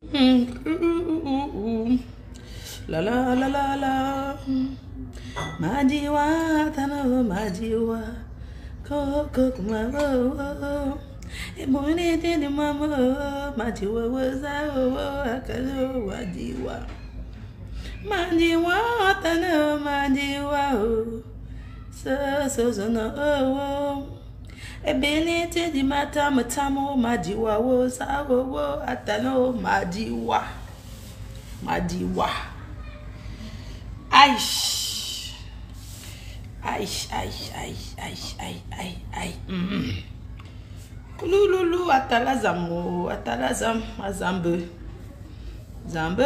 La la la la la. Majiwa tano majiwa. Koko kumabo. Ebonete de mama. Majiwa waza akalo majiwa. Majiwa tano majiwa. So no. Ebelete di mata matamo majiwa wo sawo wo atano majiwa majiwa aish aish aish aish aish aish aish kulululu atalazamo atalazam azambe zambe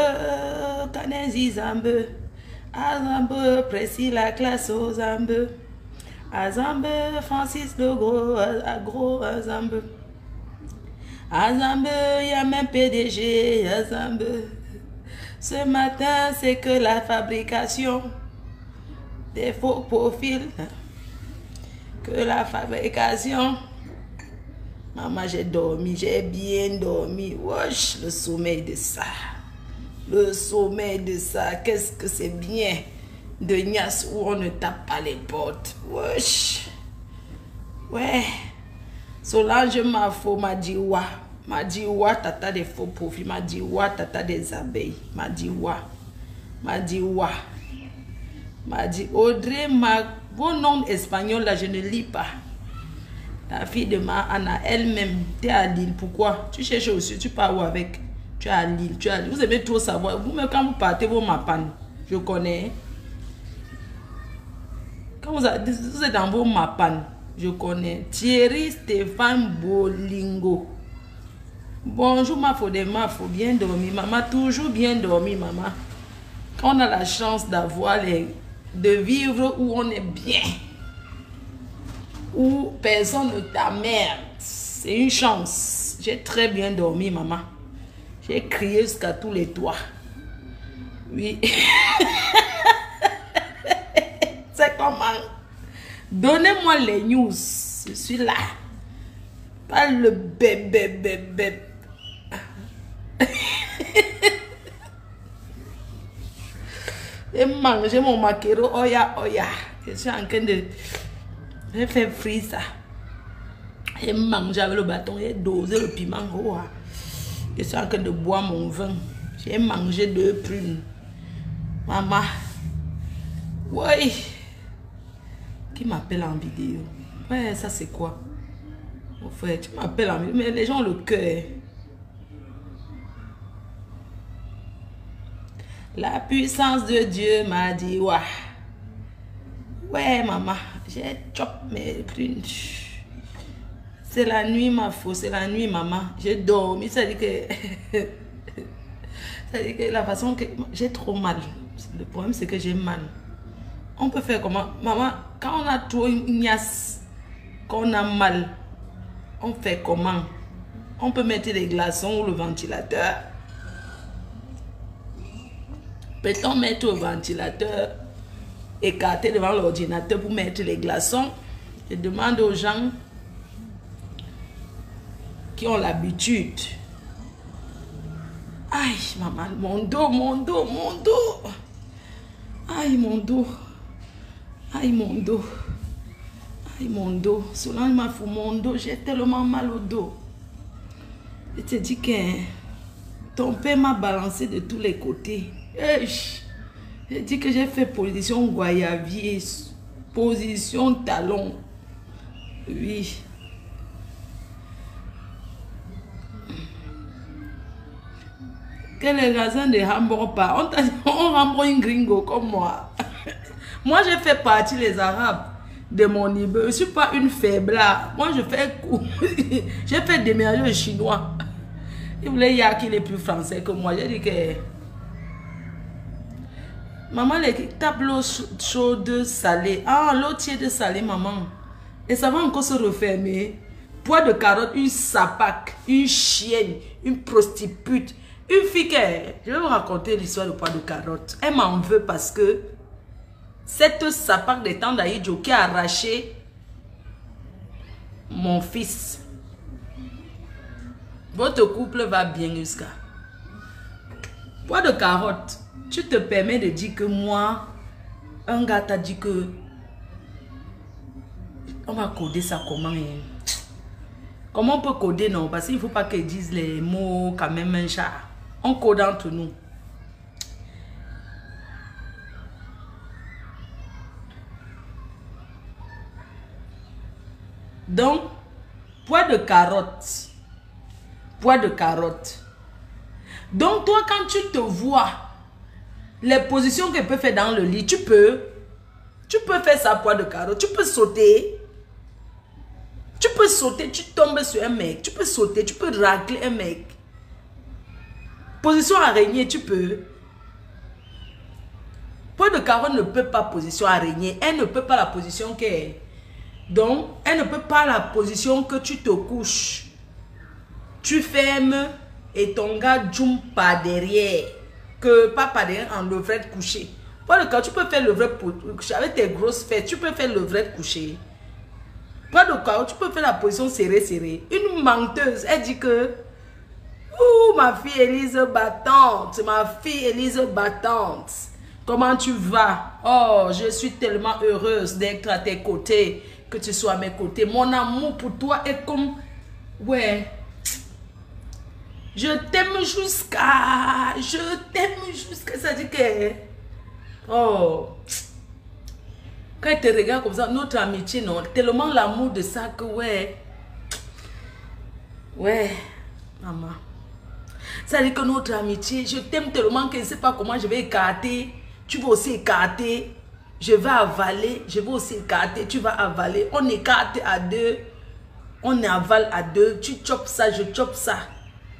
kanezi zambe azambe précis la classe aux zambe Azambe, Francis le gros, agro, Azambe. Azambe, il y a même PDG, Azambe. Ce matin, c'est que la fabrication des faux profils. Que la fabrication. Maman, j'ai dormi, j'ai bien dormi. Wesh, le sommeil de ça. Le sommeil de ça, qu'est-ce que c'est bien. De Nias où on ne tape pas les portes. Wesh. Ouais. Solange m'a faux, m'a dit wa. M'a dit wa, tata des faux profils. M'a dit wa, tata des abeilles. M'a dit wa. M'a dit wa. M'a dit Audrey, vos noms espagnols là, je ne lis pas. La fille de ma Anna, elle-même, tu es à Lille. Pourquoi? Tu cherches aussi, tu pars où avec? Tu es à Lille, tu es à Lille. Vous aimez trop savoir. Vous-même, quand vous partez, vous m'apprenez. Je connais. Quand vous êtes dans vos mapan, je connais. Thierry Stéphane Bolingo. Bonjour, ma faut bien dormir. Maman, toujours bien dormi, maman. Quand on a la chance de vivre où on est bien. Où personne ne t'emmerde. C'est une chance. J'ai très bien dormi, maman. J'ai crié jusqu'à tous les toits. Oui. C'est comment? Donnez-moi les news. Je suis là. Pas le bébé. J'ai mangé mon maquereau. Oya. Je suis en train de... J'ai fait frire ça. J'ai mangé avec le bâton. J'ai dosé le piment. Je suis en train de boire mon vin. J'ai mangé 2 prunes. Maman. Oui. Qui m'appelle en vidéo? Ouais, ça c'est quoi? Mon frère, tu m'appelles en vidéo. Mais les gens ont le cœur. La puissance de Dieu m'a dit, ouais. Ouais, maman, j'ai chopé mes prunes. C'est la nuit, ma faux, c'est la nuit, maman. J'ai dormi, ça dit que... ça dit que la façon que... J'ai trop mal. Le problème, c'est que j'ai mal. On peut faire comment? Maman, quand on a trop une niasse, quand on a mal, on fait comment? On peut mettre les glaçons ou le ventilateur. Peut-on mettre au ventilateur, écarté devant l'ordinateur pour mettre les glaçons? Je demande aux gens qui ont l'habitude. Aïe, maman, mon dos. Aïe, mon dos. Aïe, mon dos. Aïe, mon dos. Solange m'a fait mon dos. J'ai tellement mal au dos. Je te dis que ton père m'a balancé de tous les côtés. Je dis que j'ai fait position goyavier, position talon. Oui. Que les raisins de Hambourg pas. On rembourse une gringo comme moi. Moi, j'ai fait partie des Arabes de mon niveau. Je ne suis pas une faiblard. Moi, j'ai fait déménager le chinois. Il voulait y qu'il est plus français que moi. J'ai dit que... Maman, les tape l'eau chaude salée. Ah, l'eau tiède salée, maman. Et ça va encore se refermer. Pois de carotte, une sapac, une chienne, une prostituée. Une fille que... Je vais vous raconter l'histoire de pois de carotte. Elle m'en veut parce que cette sapac de temps d'Aïdjo qui a arraché mon fils. Votre couple va bien jusqu'à... Poids de carotte, tu te permets de dire que moi, un gars t'a dit que on va coder ça comment hein? Comment on peut coder non? Parce qu'il ne faut pas qu'ils disent les mots quand même un chat. On code entre nous. Donc, poids de carotte. Poids de carotte. Donc, toi, quand tu te vois, les positions qu'elle peut faire dans le lit, tu peux faire ça, poids de carotte. Tu peux sauter. Tu peux sauter, tu tombes sur un mec. Tu peux sauter, tu peux racler un mec. Position araignée, tu peux. Poids de carotte ne peut pas position araignée. Elle ne peut pas la position qu'elle. Donc, elle ne peut pas la position que tu te couches. Tu fermes et ton gars jump par derrière. Que pas par derrière en levrette couché. Poids de carotte, tu peux faire levrette couché. Avec tes grosses fesses, tu peux faire levrette couché. Poids de carotte, tu peux faire la position serrée. Une menteuse, elle dit que ouh, ma fille Élise battante, ma fille Élise battante. Comment tu vas? Oh, je suis tellement heureuse d'être à tes côtés, que tu sois à mes côtés. Mon amour pour toi est comme... Ouais. Je t'aime jusqu'à... Ça dit que... Oh. Quand elle te regarde comme ça, notre amitié, non. Tellement l'amour de ça que, ouais. Ouais. Maman. Ça dit que notre amitié, je t'aime tellement que je ne sais pas comment je vais écarter. Tu vas aussi écarter. Je vais avaler. Je vais aussi écarter. Tu vas avaler. On écarte à deux. On avale à deux. Tu chopes ça, je chope ça.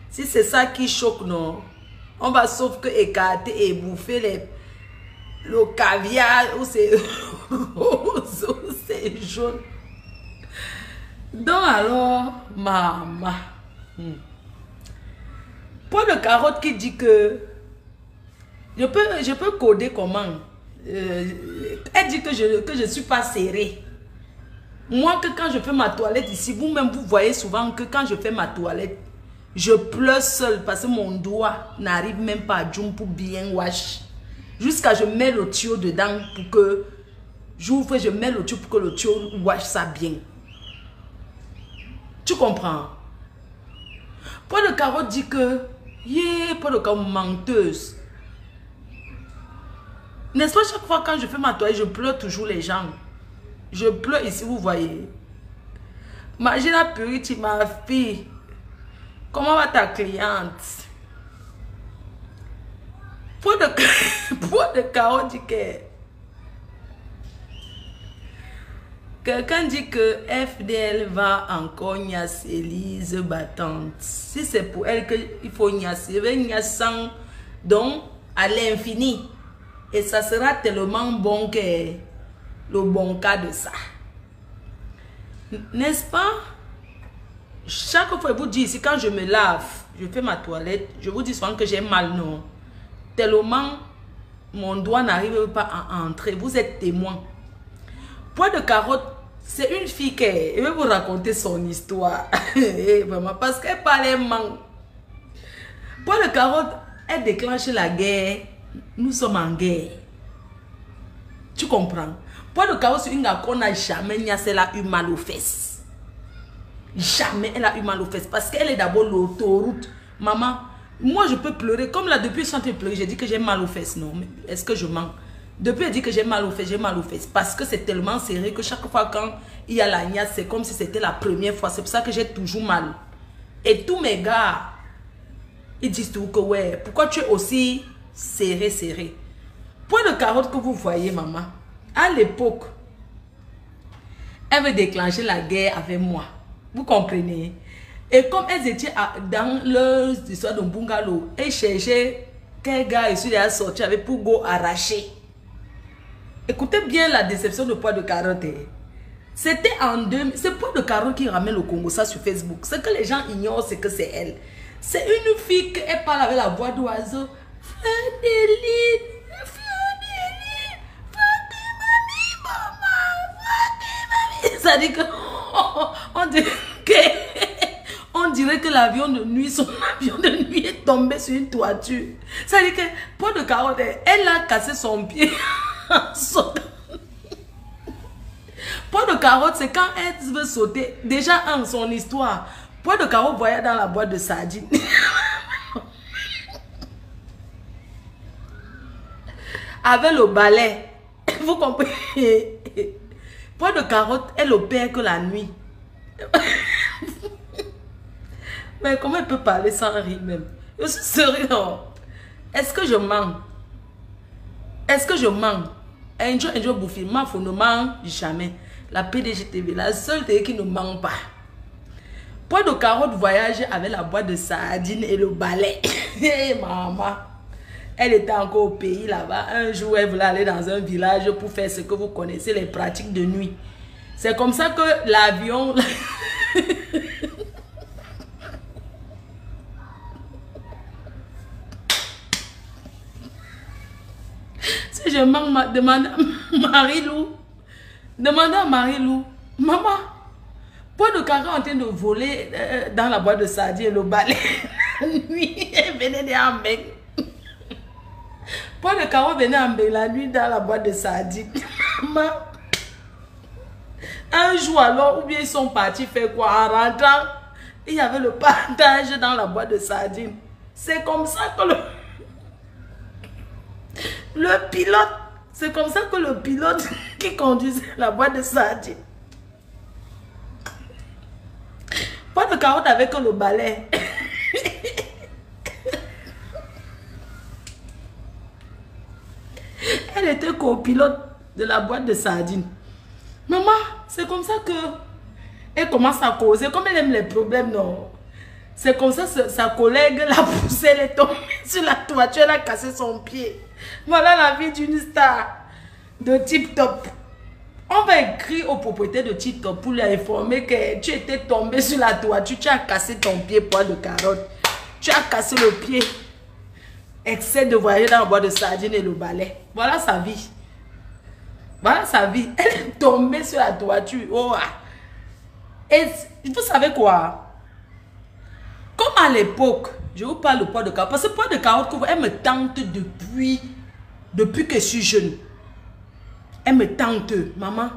Si c'est ça qui choque, non. On va sauf que écarter et bouffer le caviar ou c'est c'est jaune. Donc alors, maman. Poids de carotte qui dit que je peux coder comment. Elle dit que je ne suis pas serrée. Moi, que quand je fais ma toilette ici, vous-même, vous voyez souvent que quand je fais ma toilette, je pleure seule parce que mon doigt n'arrive même pas à jump pour bien wash. Jusqu'à je mets le tuyau dedans pour que j'ouvre, je mets le tuyau pour que le tuyau wash ça bien. Tu comprends? Poids de carotte dit que, poids de carotte menteuse. N'est-ce pas, chaque fois quand je fais ma toilette, je pleure toujours les gens. Je pleure ici, vous voyez. Magina Purity, ma fille. Comment va ta cliente? Poids de carotte dit que... Quelqu'un dit que FDL va encore niasser Élise battante. Si c'est pour elle qu'il faut niasser, donc à l'infini. Et ça sera tellement bon que le bon cas de ça. N'est-ce pas? Chaque fois, je vous dis ici, quand je me lave, je fais ma toilette, je vous dis souvent que j'ai mal, non. Tellement mon doigt n'arrive pas à entrer. Vous êtes témoin. Poids de carotte, c'est une fille qui... Je vais vous raconter son histoire. Vraiment, parce qu'elle parlait manque. Poids de carotte, elle déclenche la guerre. Nous sommes en guerre. Tu comprends? Poids de carotte, c'est une gars qu'on n'a jamais elle a eu mal aux fesses. Jamais elle a eu mal aux fesses. Parce qu'elle est d'abord l'autoroute. Maman, moi je peux pleurer. Comme là, depuis que je suis en train de pleurer, j'ai dit que j'ai mal aux fesses. Non, mais est-ce que je mens? Depuis, elle dit que j'ai mal aux fesses, j'ai mal aux fesses. Parce que c'est tellement serré que chaque fois quand il y a la niasse, c'est comme si c'était la première fois. C'est pour ça que j'ai toujours mal. Et tous mes gars, ils disent tout que ouais, pourquoi tu es aussi serré? Point de carotte que vous voyez, maman. À l'époque, elle veut déclencher la guerre avec moi. Vous comprenez? Et comme elles étaient dans leur histoire de bungalow, elles cherchaient quel gars ici est sorti avec pour go arracher. Écoutez bien la déception de Poids de carotte. C'était en 2000. C'est Poids de carotte qui ramène le Congo ça sur Facebook. Ce que les gens ignorent, c'est que c'est elle. C'est une fille qui parle avec la voix d'oiseau. Fadéline, maman, ça dit que on dirait que l'avion de nuit, son avion de nuit est tombé sur une toiture. Ça veut dire que Poids de Carotte, elle a cassé son pied en sautant. Poids de Carotte, c'est quand elle veut sauter. Déjà, son histoire. Poids de Carotte voyait dans la boîte de sardines. Avec le balai. Vous comprenez? Poids de Carotte, elle opère que la nuit. Mais comment elle peut parler sans rire même? Je suis sérieux, non? Est-ce que je mens? Est-ce que je mens? Un jour, bouffi, ma faut ne ment jamais. La PDG TV, la seule télé qui ne ment pas. Poids de Carotte voyage avec la boîte de sardines et le balai. Hey, maman. Elle était encore au pays là-bas. Un jour, elle voulait aller dans un village pour faire ce que vous connaissez, les pratiques de nuit. C'est comme ça que l'avion... Si je manque, demande à Marie-Lou. Demande à Marie-Lou. Maman, Poids de Carotte est en train de voler dans la boîte de sardines et le balai. La nuit, elle venait d'Ambeng. Poids de Carotte venait d'Ambeng la nuit dans la boîte de sardines. Maman. Un jour alors, ou bien ils sont partis faire quoi? En rentrant, il y avait le partage dans la boîte de sardines. C'est comme ça que le pilote, c'est comme ça que le pilote qui conduisait la boîte de sardines. Poids de Carotte avec le balai. Elle était copilote de la boîte de sardines. Maman, c'est comme ça que elle commence à causer. Comme elle aime les problèmes, non. C'est comme ça que sa collègue l'a poussée, elle est tombée sur la toiture, elle a cassé son pied. Voilà la vie d'une star de Tip Top. On va écrire au propriétaire de Tip Top pour lui informer que tu étais tombé sur la toiture, tu as cassé ton pied, Poids de Carotte. Tu as cassé le pied. Excès de voyager dans la boîte de sardines et le balai. Voilà sa vie. Voilà sa vie. Elle est tombée sur la toiture. Oh. Et vous savez quoi? Comme à l'époque, je vous parle de Poids de Carotte. Parce que Poids de Carotte, elle me tente depuis que je suis jeune. Elle me tente, maman.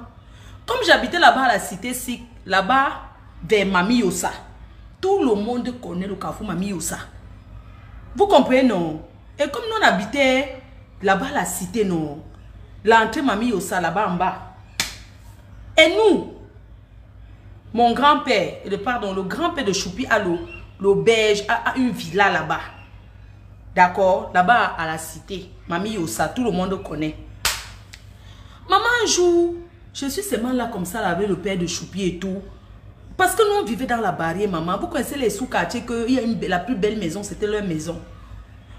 Comme j'habitais là-bas à la cité Sikh, là-bas, vers Mami Yossa. Tout le monde connaît le carrefour Mami Yossa. Vous comprenez, non? Et comme nous on habitait là-bas à la cité, non? L'entrée Mami Yossa, là-bas en bas. Et nous, mon grand-père, le grand-père de Choupi a l'auberge, a une villa là-bas. D'accord? Là-bas à la cité, Mami Yossa, tout le monde connaît. Maman, un jour, je suis seulement là comme ça, là, avec le père de Choupi et tout. Parce que nous, on vivait dans la barrière, maman. Vous connaissez les sous-quartiers, que la plus belle maison, c'était leur maison.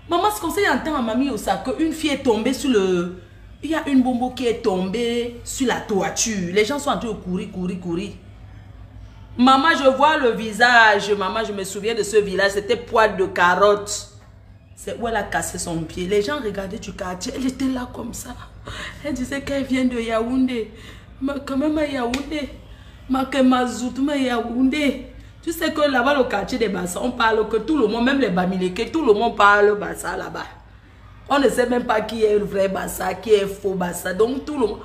Maman, ce qu'on s'est entendu à Mami Yossa, qu'une fille est tombée sur le... Il y a une bombo qui est tombée sur la toiture. Les gens sont en train de courir. Maman, je vois le visage. Maman, je me souviens de ce village. C'était Poids de Carotte. C'est où elle a cassé son pied. Les gens regardaient du quartier. Elle était là comme ça. Elle disait qu'elle vient de Yaoundé. Mais quand même à Yaoundé. Yaoundé. Tu sais que là-bas, le quartier des Bassa, on parle que tout le monde, même les Bamileke, tout le monde parle Bassa là-bas. On ne sait même pas qui est le vrai Bassa, qui est faux Bassa. Donc, tout le monde.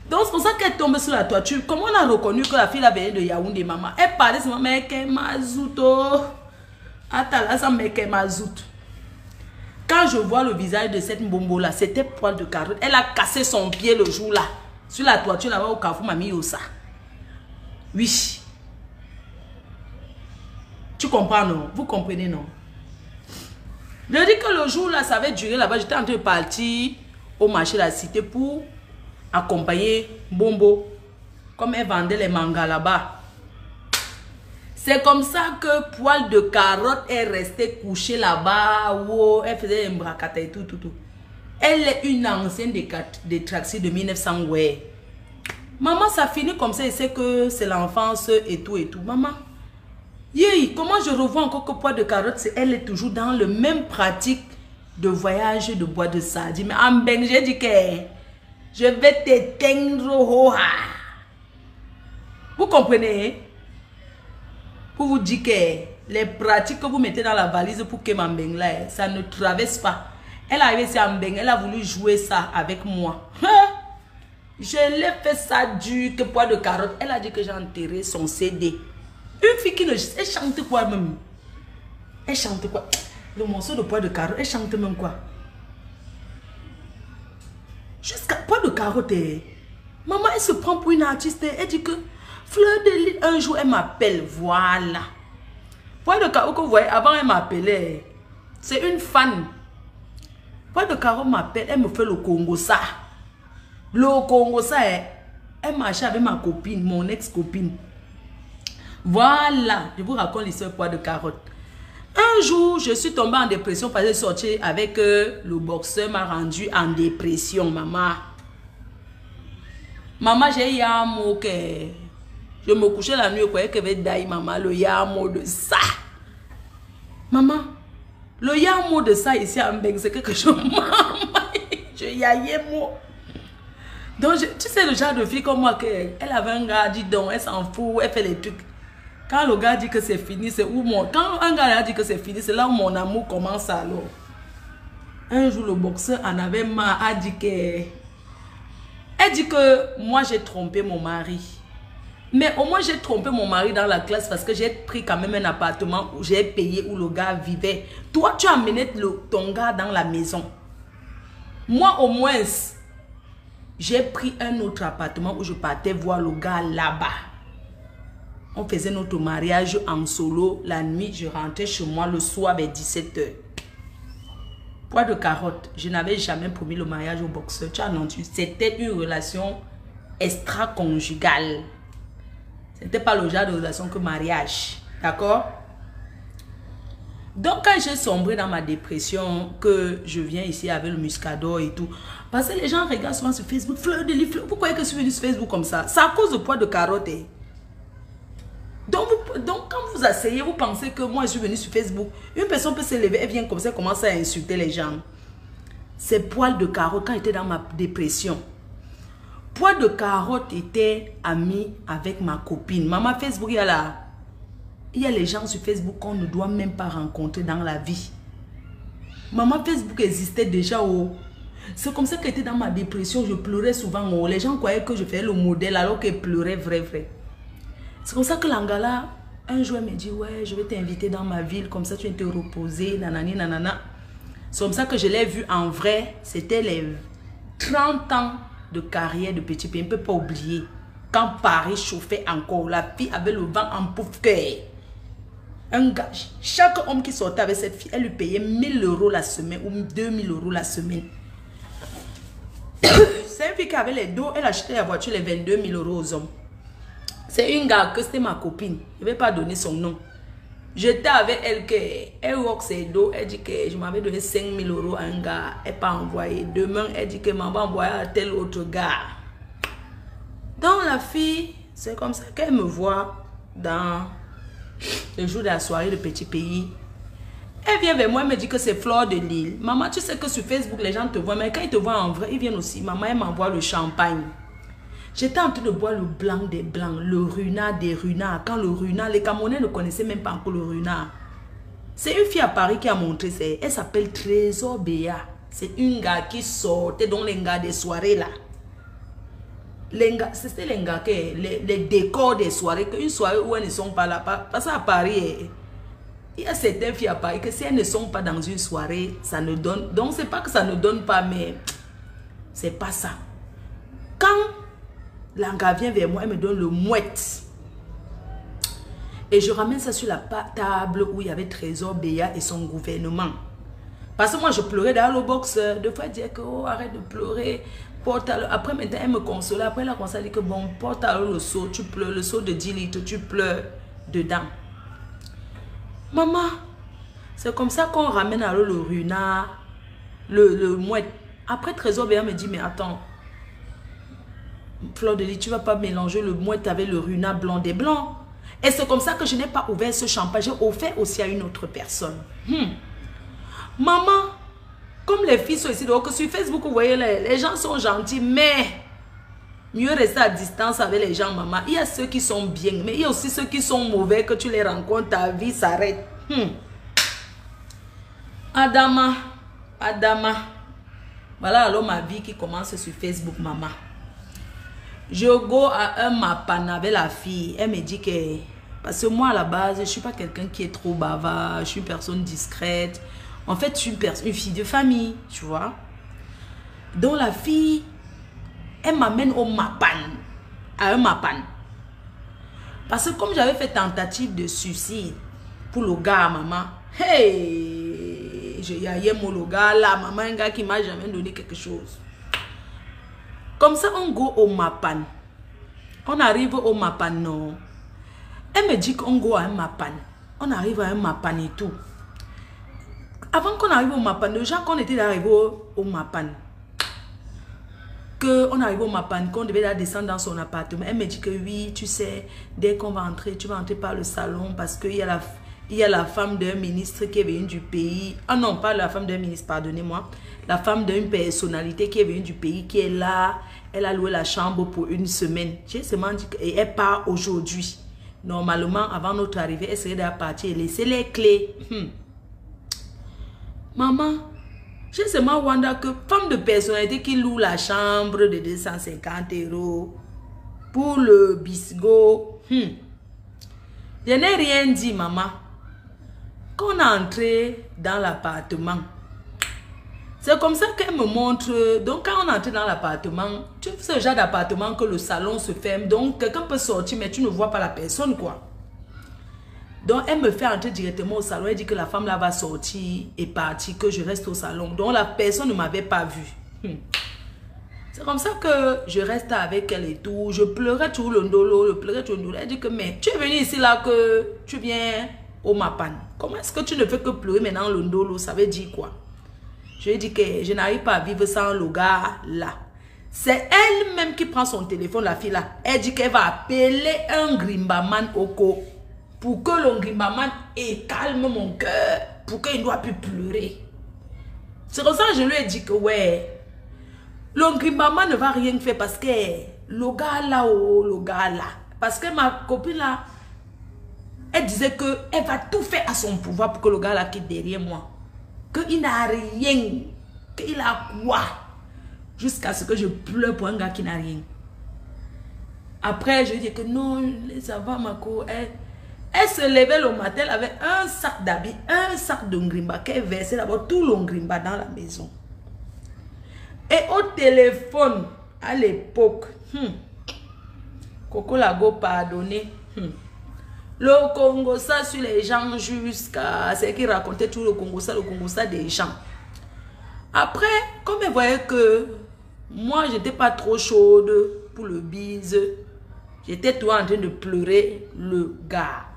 Donc, c'est pour ça qu'elle est tombée sur la toiture. Comment on a reconnu que la fille la venait de Yaoundé, maman? Elle parlait seulement, mais qu'elle mazouto. Attends, ça me qu'elle mazout. Quand je vois le visage de cette bombo là, c'était Poids de Carotte. Elle a cassé son pied le jour là. Sur la toiture là-bas au carrefour Mami Yossa. Oui. Tu comprends, non? Vous comprenez, non? Je dis que le jour là, ça avait duré là-bas. J'étais en train de partir au marché de la cité pour accompagner Bombo. Comme elle vendait les mangas là-bas. C'est comme ça que Poil de Carotte est restée couchée là-bas. Oh, elle faisait un bracata et tout. Elle est une ancienne des Traxi de 1900. Ouais. Maman, ça finit comme ça. Et c'est que c'est l'enfance et tout. Maman. Comment je revois encore que Poids de Carotte, elle est toujours dans le même pratique de voyage de bois de sardines. Mais en ben, j'ai dit que je vais t'éteindre. Vous comprenez? Pour vous dire que Les pratiques que vous mettez dans la valise pour que ma mbeng là, ça ne traverse pas. Elle est arrivée ici à Mbeng, elle a voulu jouer ça avec moi. Je l'ai fait ça dur que poids de carotte. Elle a dit que j'ai enterré son CD. Une fille qui ne... Elle chante quoi même? Elle chante quoi? Le morceau de poids de carotte, elle chante même quoi? Jusqu'à poids de carotte. Maman, elle se prend pour une artiste. Elle dit que Fleur de Lys, un jour, elle m'appelle. Voilà. Poids de carotte que vous voyez, avant, elle m'appelait. C'est une fan. Poids de carotte m'appelle, elle me fait le Congo ça. Le Congo ça, elle marchait avec ma copine, mon ex-copine. Voilà, je vous raconte l'histoire de poids de carotte. Un jour, je suis tombée en dépression parce que sortir avec le boxeur m'a rendu en dépression, maman. Maman, j'ai eu un mot que... Je me couchais la nuit, je croyais que je vais dire, maman, le yamo de ça. Maman, le yamo de ça ici à Mbeng, c'est quelque chose. Maman, je yaye moi. Donc, tu sais, le genre de fille comme moi, elle avait un gars, dit donc, elle s'en fout, elle fait les trucs. Quand le gars dit que c'est fini, c'est où mon... Quand un gars a dit que c'est fini, c'est là où mon amour commence alors. Un jour, le boxeur en avait marre, a dit que... Elle dit que moi, j'ai trompé mon mari. Mais au moins, j'ai trompé mon mari dans la classe parce que j'ai pris quand même un appartement où j'ai payé, où le gars vivait. Toi, tu as amené ton gars dans la maison. Moi, au moins, j'ai pris un autre appartement où je partais voir le gars là-bas. On faisait notre mariage en solo. La nuit, je rentrais chez moi le soir vers 17 h. Poids de carotte, je n'avais jamais promis le mariage au boxeur. Tu as entendu? C'était une relation extra-conjugale. Ce n'était pas le genre de relation que mariage. D'accord? Donc, quand j'ai sombré dans ma dépression, que je viens ici avec le muscador et tout, parce que les gens regardent souvent sur Facebook, Fleur de Lys, vous croyez que je suis venue sur Facebook comme ça? C'est à cause de poids de carotte. Donc, quand vous asseyez, vous pensez que moi, je suis venue sur Facebook. Une personne peut se lever, elle vient comme ça, commence à insulter les gens. C'est poil de carotte quand j'étais dans ma dépression. Poil de carotte était ami avec ma copine. Maman, Facebook, il y a les gens sur Facebook qu'on ne doit même pas rencontrer dans la vie. Maman, Facebook existait déjà. C'est comme ça que j'étais dans ma dépression. Je pleurais souvent. Les gens croyaient que je faisais le modèle alors qu'elle pleurait vrai. C'est comme ça que l'Angala, un jour, elle me dit, ouais, je vais t'inviter dans ma ville, comme ça tu vas te reposer, nanani, nanana. C'est comme ça que je l'ai vu en vrai. C'était les 30 ans de carrière de Petit Pays. On ne peut pas oublier. Quand Paris chauffait encore, la fille avait le vent en pouf-cœur. Un gars, chaque homme qui sortait avec cette fille, elle lui payait 1000 € la semaine ou 2000 € la semaine. C'est une fille qui avait les dos, elle achetait la voiture les 22 000 € aux hommes. C'est une gars que c'était ma copine. Je ne vais pas donner son nom. J'étais avec elle, elle rock ses dos. Elle dit que je m'avais donné 5 000 € à un gars. Elle n'a pas envoyé. Demain, elle dit que maman va envoyer à tel autre gars. Donc la fille, c'est comme ça qu'elle me voit dans le jour de la soirée de Petit Pays. Elle vient vers moi, elle me dit que c'est Fleur de Lys. Maman, tu sais que sur Facebook, les gens te voient, mais quand ils te voient en vrai, ils viennent aussi. Maman, elle m'envoie le champagne. J'étais en train de boire le blanc des blancs, le runard des runards. Quand le runard, les Camerounais ne connaissaient même pas encore le runard. C'est une fille à Paris qui a montré, elle s'appelle Trésor Béa. C'est une gars qui sortait dans les gars des soirées là. C'était les gars les décors des soirées, une soirée où elles ne sont pas là. Parce qu'à Paris, il y a certaines filles à Paris que si elles ne sont pas dans une soirée, ça ne donne. Donc c'est pas que ça ne donne pas, mais c'est pas ça. Quand l'anga vient vers moi, elle me donne le mouette. Et je ramène ça sur la table où il y avait Trésor Béa et son gouvernement. Parce que moi, je pleurais dans le box. Deux fois, elle disait que, oh, arrête de pleurer. Porte alors. Après, maintenant, elle me consolait. Après, elle a commencé à dire que, bon, porte alors le seau. Tu pleures, le seau de 10 litres, tu pleures dedans. Maman, c'est comme ça qu'on ramène alors le runard, le mouette. Après, Trésor Béa me dit, mais attends, Fleur de Lys, tu ne vas pas mélanger le mouette avec le runard blanc des blancs. Et c'est comme ça que je n'ai pas ouvert ce champagne. J'ai offert aussi à une autre personne. Maman, comme les filles sont ici, donc sur Facebook, vous voyez, les gens sont gentils, mais Mieux rester à distance avec les gens, maman. Il y a ceux qui sont bien, mais il y a aussi ceux qui sont mauvais, que tu les rencontres, ta vie s'arrête. Adama. Voilà alors ma vie qui commence sur Facebook, maman. Je go à un mapan avec la fille. Elle me dit que... Parce que moi, à la base, je ne suis pas quelqu'un qui est trop bavard. Je suis une personne discrète. En fait, je suis une fille de famille, tu vois. Donc la fille... Elle m'amène au mapan, à un mapan. Parce que comme j'avais fait tentative de suicide pour le gars, maman, hey, je y aille mon le gars là, maman, un gars qui m'a jamais donné quelque chose. Comme ça, on go au mapan. On arrive au mapan, non. Elle me dit qu'on go à un mapan. On arrive à un mapan et tout. Avant qu'on arrive au mapan, déjà qu'on était arrivé au mapan, on arrive au Mapan, qu'on devait la descendre dans son appartement. Elle me dit que oui, tu sais, dès qu'on va entrer, tu vas entrer par le salon parce qu'il y a la femme d'un ministre qui est venue du pays. Ah non, pas la femme d'un ministre, pardonnez-moi. La femme d'une personnalité qui est venue du pays, qui est là. Elle a loué la chambre pour une semaine. J'ai seulement dit qu'elle part aujourd'hui. Normalement, avant notre arrivée, elle serait déjà partie et laisser les clés. Maman, j'ai seulement wonder que femme de personnalité qui loue la chambre de 250 € pour le bisgo. Je n'ai rien dit, maman. Quand on est entré dans l'appartement, c'est comme ça qu'elle me montre. Donc, quand on est entré dans l'appartement, tu sais ce genre d'appartement que le salon se ferme. Donc, quelqu'un peut sortir, mais tu ne vois pas la personne, quoi. Donc, elle me fait entrer directement au salon. Elle dit que la femme là va sortir et partir, que je reste au salon. Donc, la personne ne m'avait pas vue. C'est comme ça que je reste avec elle et tout. Je pleurais tout le ndolo, Elle dit que, mais tu es venu ici là que tu viens au Mapan. Comment est-ce que tu ne fais que pleurer maintenant le ndolo? Ça veut dire quoi? Je lui ai dit que je n'arrive pas à vivre sans le gars là. C'est elle-même qui prend son téléphone, la fille là. Elle dit qu'elle va appeler un grimbaman au co. Pour que le grimbaman calme mon cœur. Pour qu'il ne doit plus pleurer. C'est comme ça que je lui ai dit que ouais. Le grimbaman ne va rien faire parce que le gars là, le gars là. Parce que ma copine là, elle disait qu'elle va tout faire à son pouvoir pour que le gars là quitte derrière moi. Qu'il n'a rien. Qu'il a quoi. Jusqu'à ce que je pleure pour un gars qui n'a rien. Après, je lui dis que non, ça va ma co. Elle se levait le matin, elle avait un sac d'habits, un sac de ngrimba qu'elle versait d'abord tout le ngrimba dans la maison. Et au téléphone, à l'époque, Coco Lago pardonné. Le Congo ça sur les gens jusqu'à ce qu'il racontait tout le Congo ça des gens. Après, comme elle voyait que moi, j'étais pas trop chaude pour le bise, j'étais toujours en train de pleurer le gars.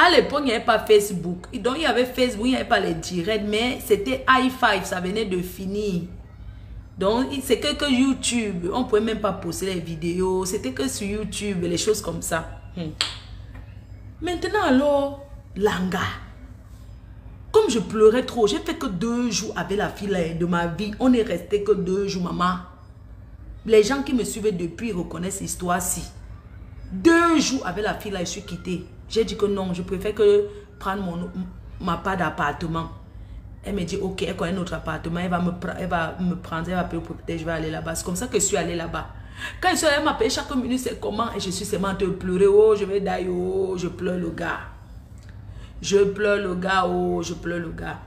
À l'époque, il n'y avait pas Facebook. Donc, il y avait Facebook, il n'y avait pas les directs, mais c'était i5, ça venait de finir. Donc, c'est que YouTube. On ne pouvait même pas poster les vidéos. C'était que sur YouTube, les choses comme ça. Maintenant, alors, Langa. Comme je pleurais trop, j'ai fait que 2 jours avec la fille là, de ma vie. On est resté que 2 jours, maman. Les gens qui me suivent depuis reconnaissent l'histoire-ci. 2 jours avec la fille là, je suis quittée. J'ai dit que non, je préfère que prendre ma part d'appartement. Elle me dit, ok, elle connaît notre appartement, elle va me prendre, elle va payer pour peut-être je vais aller là-bas. C'est comme ça que je suis allée là-bas. Quand je suis allée, elle m'a payé chaque minute, c'est comment? Et je suis seulement en train de pleurer, oh, je vais d'ailleurs, oh, je pleure le gars. Je pleure le gars, oh, je pleure le gars.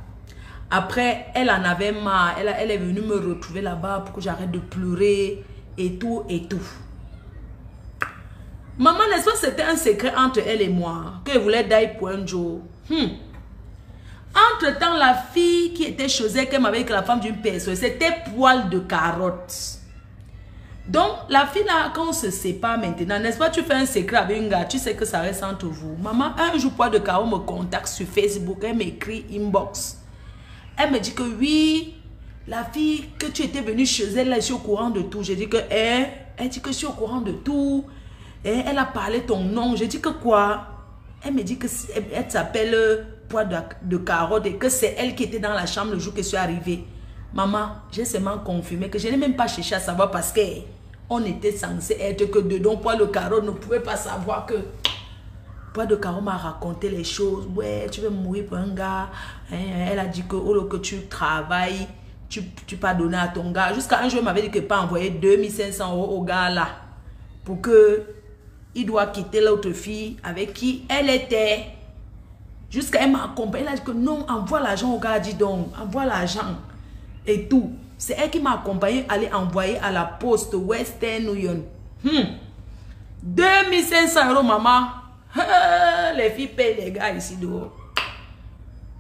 Après, elle en avait marre, elle est venue me retrouver là-bas pour que j'arrête de pleurer et tout et tout. Maman, n'est-ce pas c'était un secret entre elle et moi? Qu'elle voulait d'ailleurs pour un jour. Entre-temps, la fille qui était chose qu'elle m'avait avec la femme d'une personne, c'était poil de carotte. Donc, la fille là, quand on se sépare maintenant, n'est-ce pas, tu fais un secret avec une gars, tu sais que ça reste entre vous. Maman, un jour, poil de carotte me contacte sur Facebook, elle m'écrit inbox. Elle me dit que oui, la fille que tu étais venue chez elle, là, je suis au courant de tout. J'ai dit que, elle dit que je suis au courant de tout. Et elle a parlé ton nom. J'ai dit que quoi? Elle me dit que elle s'appelle poids de carotte et que c'est elle qui était dans la chambre le jour que je suis arrivée. Maman, j'ai seulement confirmé que je n'ai même pas cherché à savoir parce que on était censé être que dedans. Poil de Caro ne pouvait pas savoir que... Poil de Caro m'a raconté les choses. Ouais, tu veux mourir pour un gars. Hein, elle a dit que au lieu que tu travailles, tu peux donner à ton gars. Jusqu'à un jour, elle m'avait dit que pas envoyer 2500 € au gars là. Pour que il doit quitter l'autre fille avec qui elle était. Jusqu'à elle m'a accompagné. Elle a dit que non, envoie l'argent au gars. Dis donc, envoie l'argent. Et tout. C'est elle qui m'a accompagné à aller envoyer à la poste Western Union. 2500 €, maman. Les filles payent les gars ici dehors.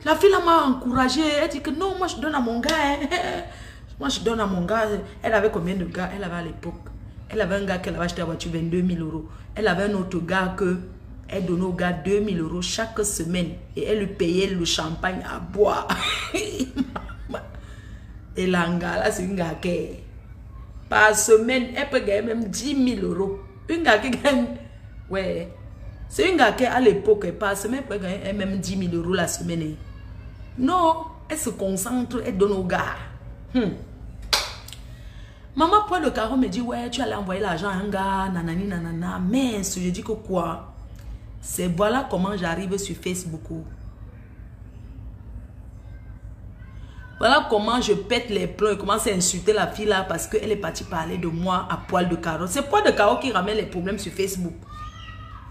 La fille m'a encouragée. Elle dit que non, moi je donne à mon gars. Moi je donne à mon gars. Elle avait combien de gars? Elle avait à l'époque. Elle avait un gars qu'elle avait acheté la voiture 22 000 €. Elle avait un autre gars que elle donnait au gars 2 000 € chaque semaine. Et elle lui payait le champagne à boire. Et l'anga, là, c'est une gars qui, par semaine, elle peut gagner même 10 000 €. Une gars qui gagne, ouais, c'est une gars qui, à l'époque, par semaine, elle peut gagner même 10 000 € la semaine. Non, elle se concentre, elle donne au gars. Maman Poil de Caro me dit, ouais, tu allais envoyer l'argent à un gars, nanani, nanana. Mais je dis que quoi? C'est voilà comment j'arrive sur Facebook. Voilà comment je pète les plombs et commence à insulter la fille là parce qu'elle est partie parler de moi à Poil de Caro. C'est Poil de Caro qui ramène les problèmes sur Facebook.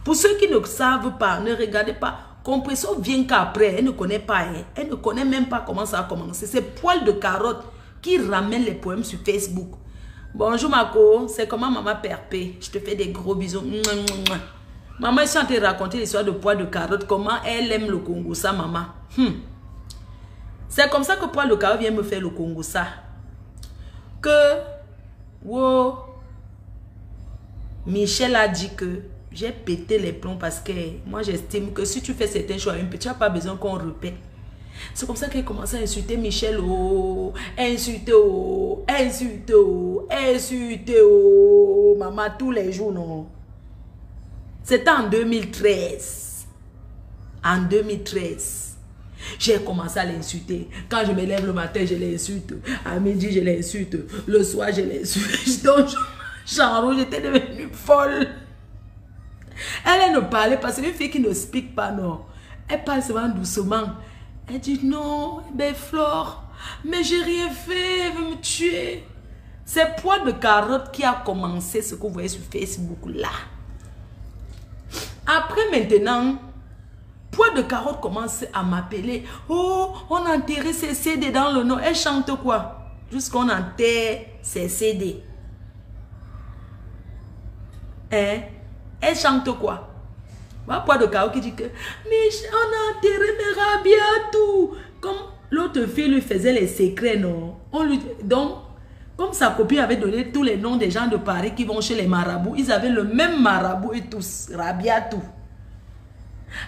Pour ceux qui ne savent pas, ne regardez pas. Compression vient qu'après, elle ne connaît pas. Hein. Elle ne connaît même pas comment ça a commencé. C'est Poil de Carotte qui ramène les problèmes sur Facebook. Bonjour Marco, c'est comment maman Perpé? Je te fais des gros bisous. Maman, je suis en train de raconter l'histoire de Poil de Carotte. Comment elle aime le Congo, ça maman. C'est comme ça que Poil de Caro vient me faire le Congo, ça. Que, wow, Michel a dit que j'ai pété les plombs parce que moi j'estime que si tu fais certains choix, tu n'as pas besoin qu'on répète. C'est comme ça qu'elle commence à insulter Michel, oh, insulter, oh, insulter, oh, insulter, oh, maman, tous les jours, non. C'était en 2013. En 2013. J'ai commencé à l'insulter. Quand je me lève le matin, je l'insulte. À midi, je l'insulte. Le soir, je l'insulte. Donc, j'étais devenue folle. Elle ne parlait pas. C'est une fille qui ne speak pas, non. Elle parle souvent doucement. Elle dit non, ben Flore, mais j'ai rien fait, elle veut me tuer. C'est Poil de Carotte qui a commencé ce que vous voyez sur Facebook là. Après maintenant, Poil de Carotte commence à m'appeler. Oh, on a enterré ses CD dans le nom. Elle chante quoi? Jusqu'on enterre ses CD. Hein? Elle chante quoi? Poil de Carotte qui dit que mais on a enterré mes Rabiatou. Comme l'autre fille lui faisait les secrets, non? On lui, donc, comme sa copine avait donné tous les noms des gens de Paris qui vont chez les marabouts, ils avaient le même marabout et tous, Rabiatou.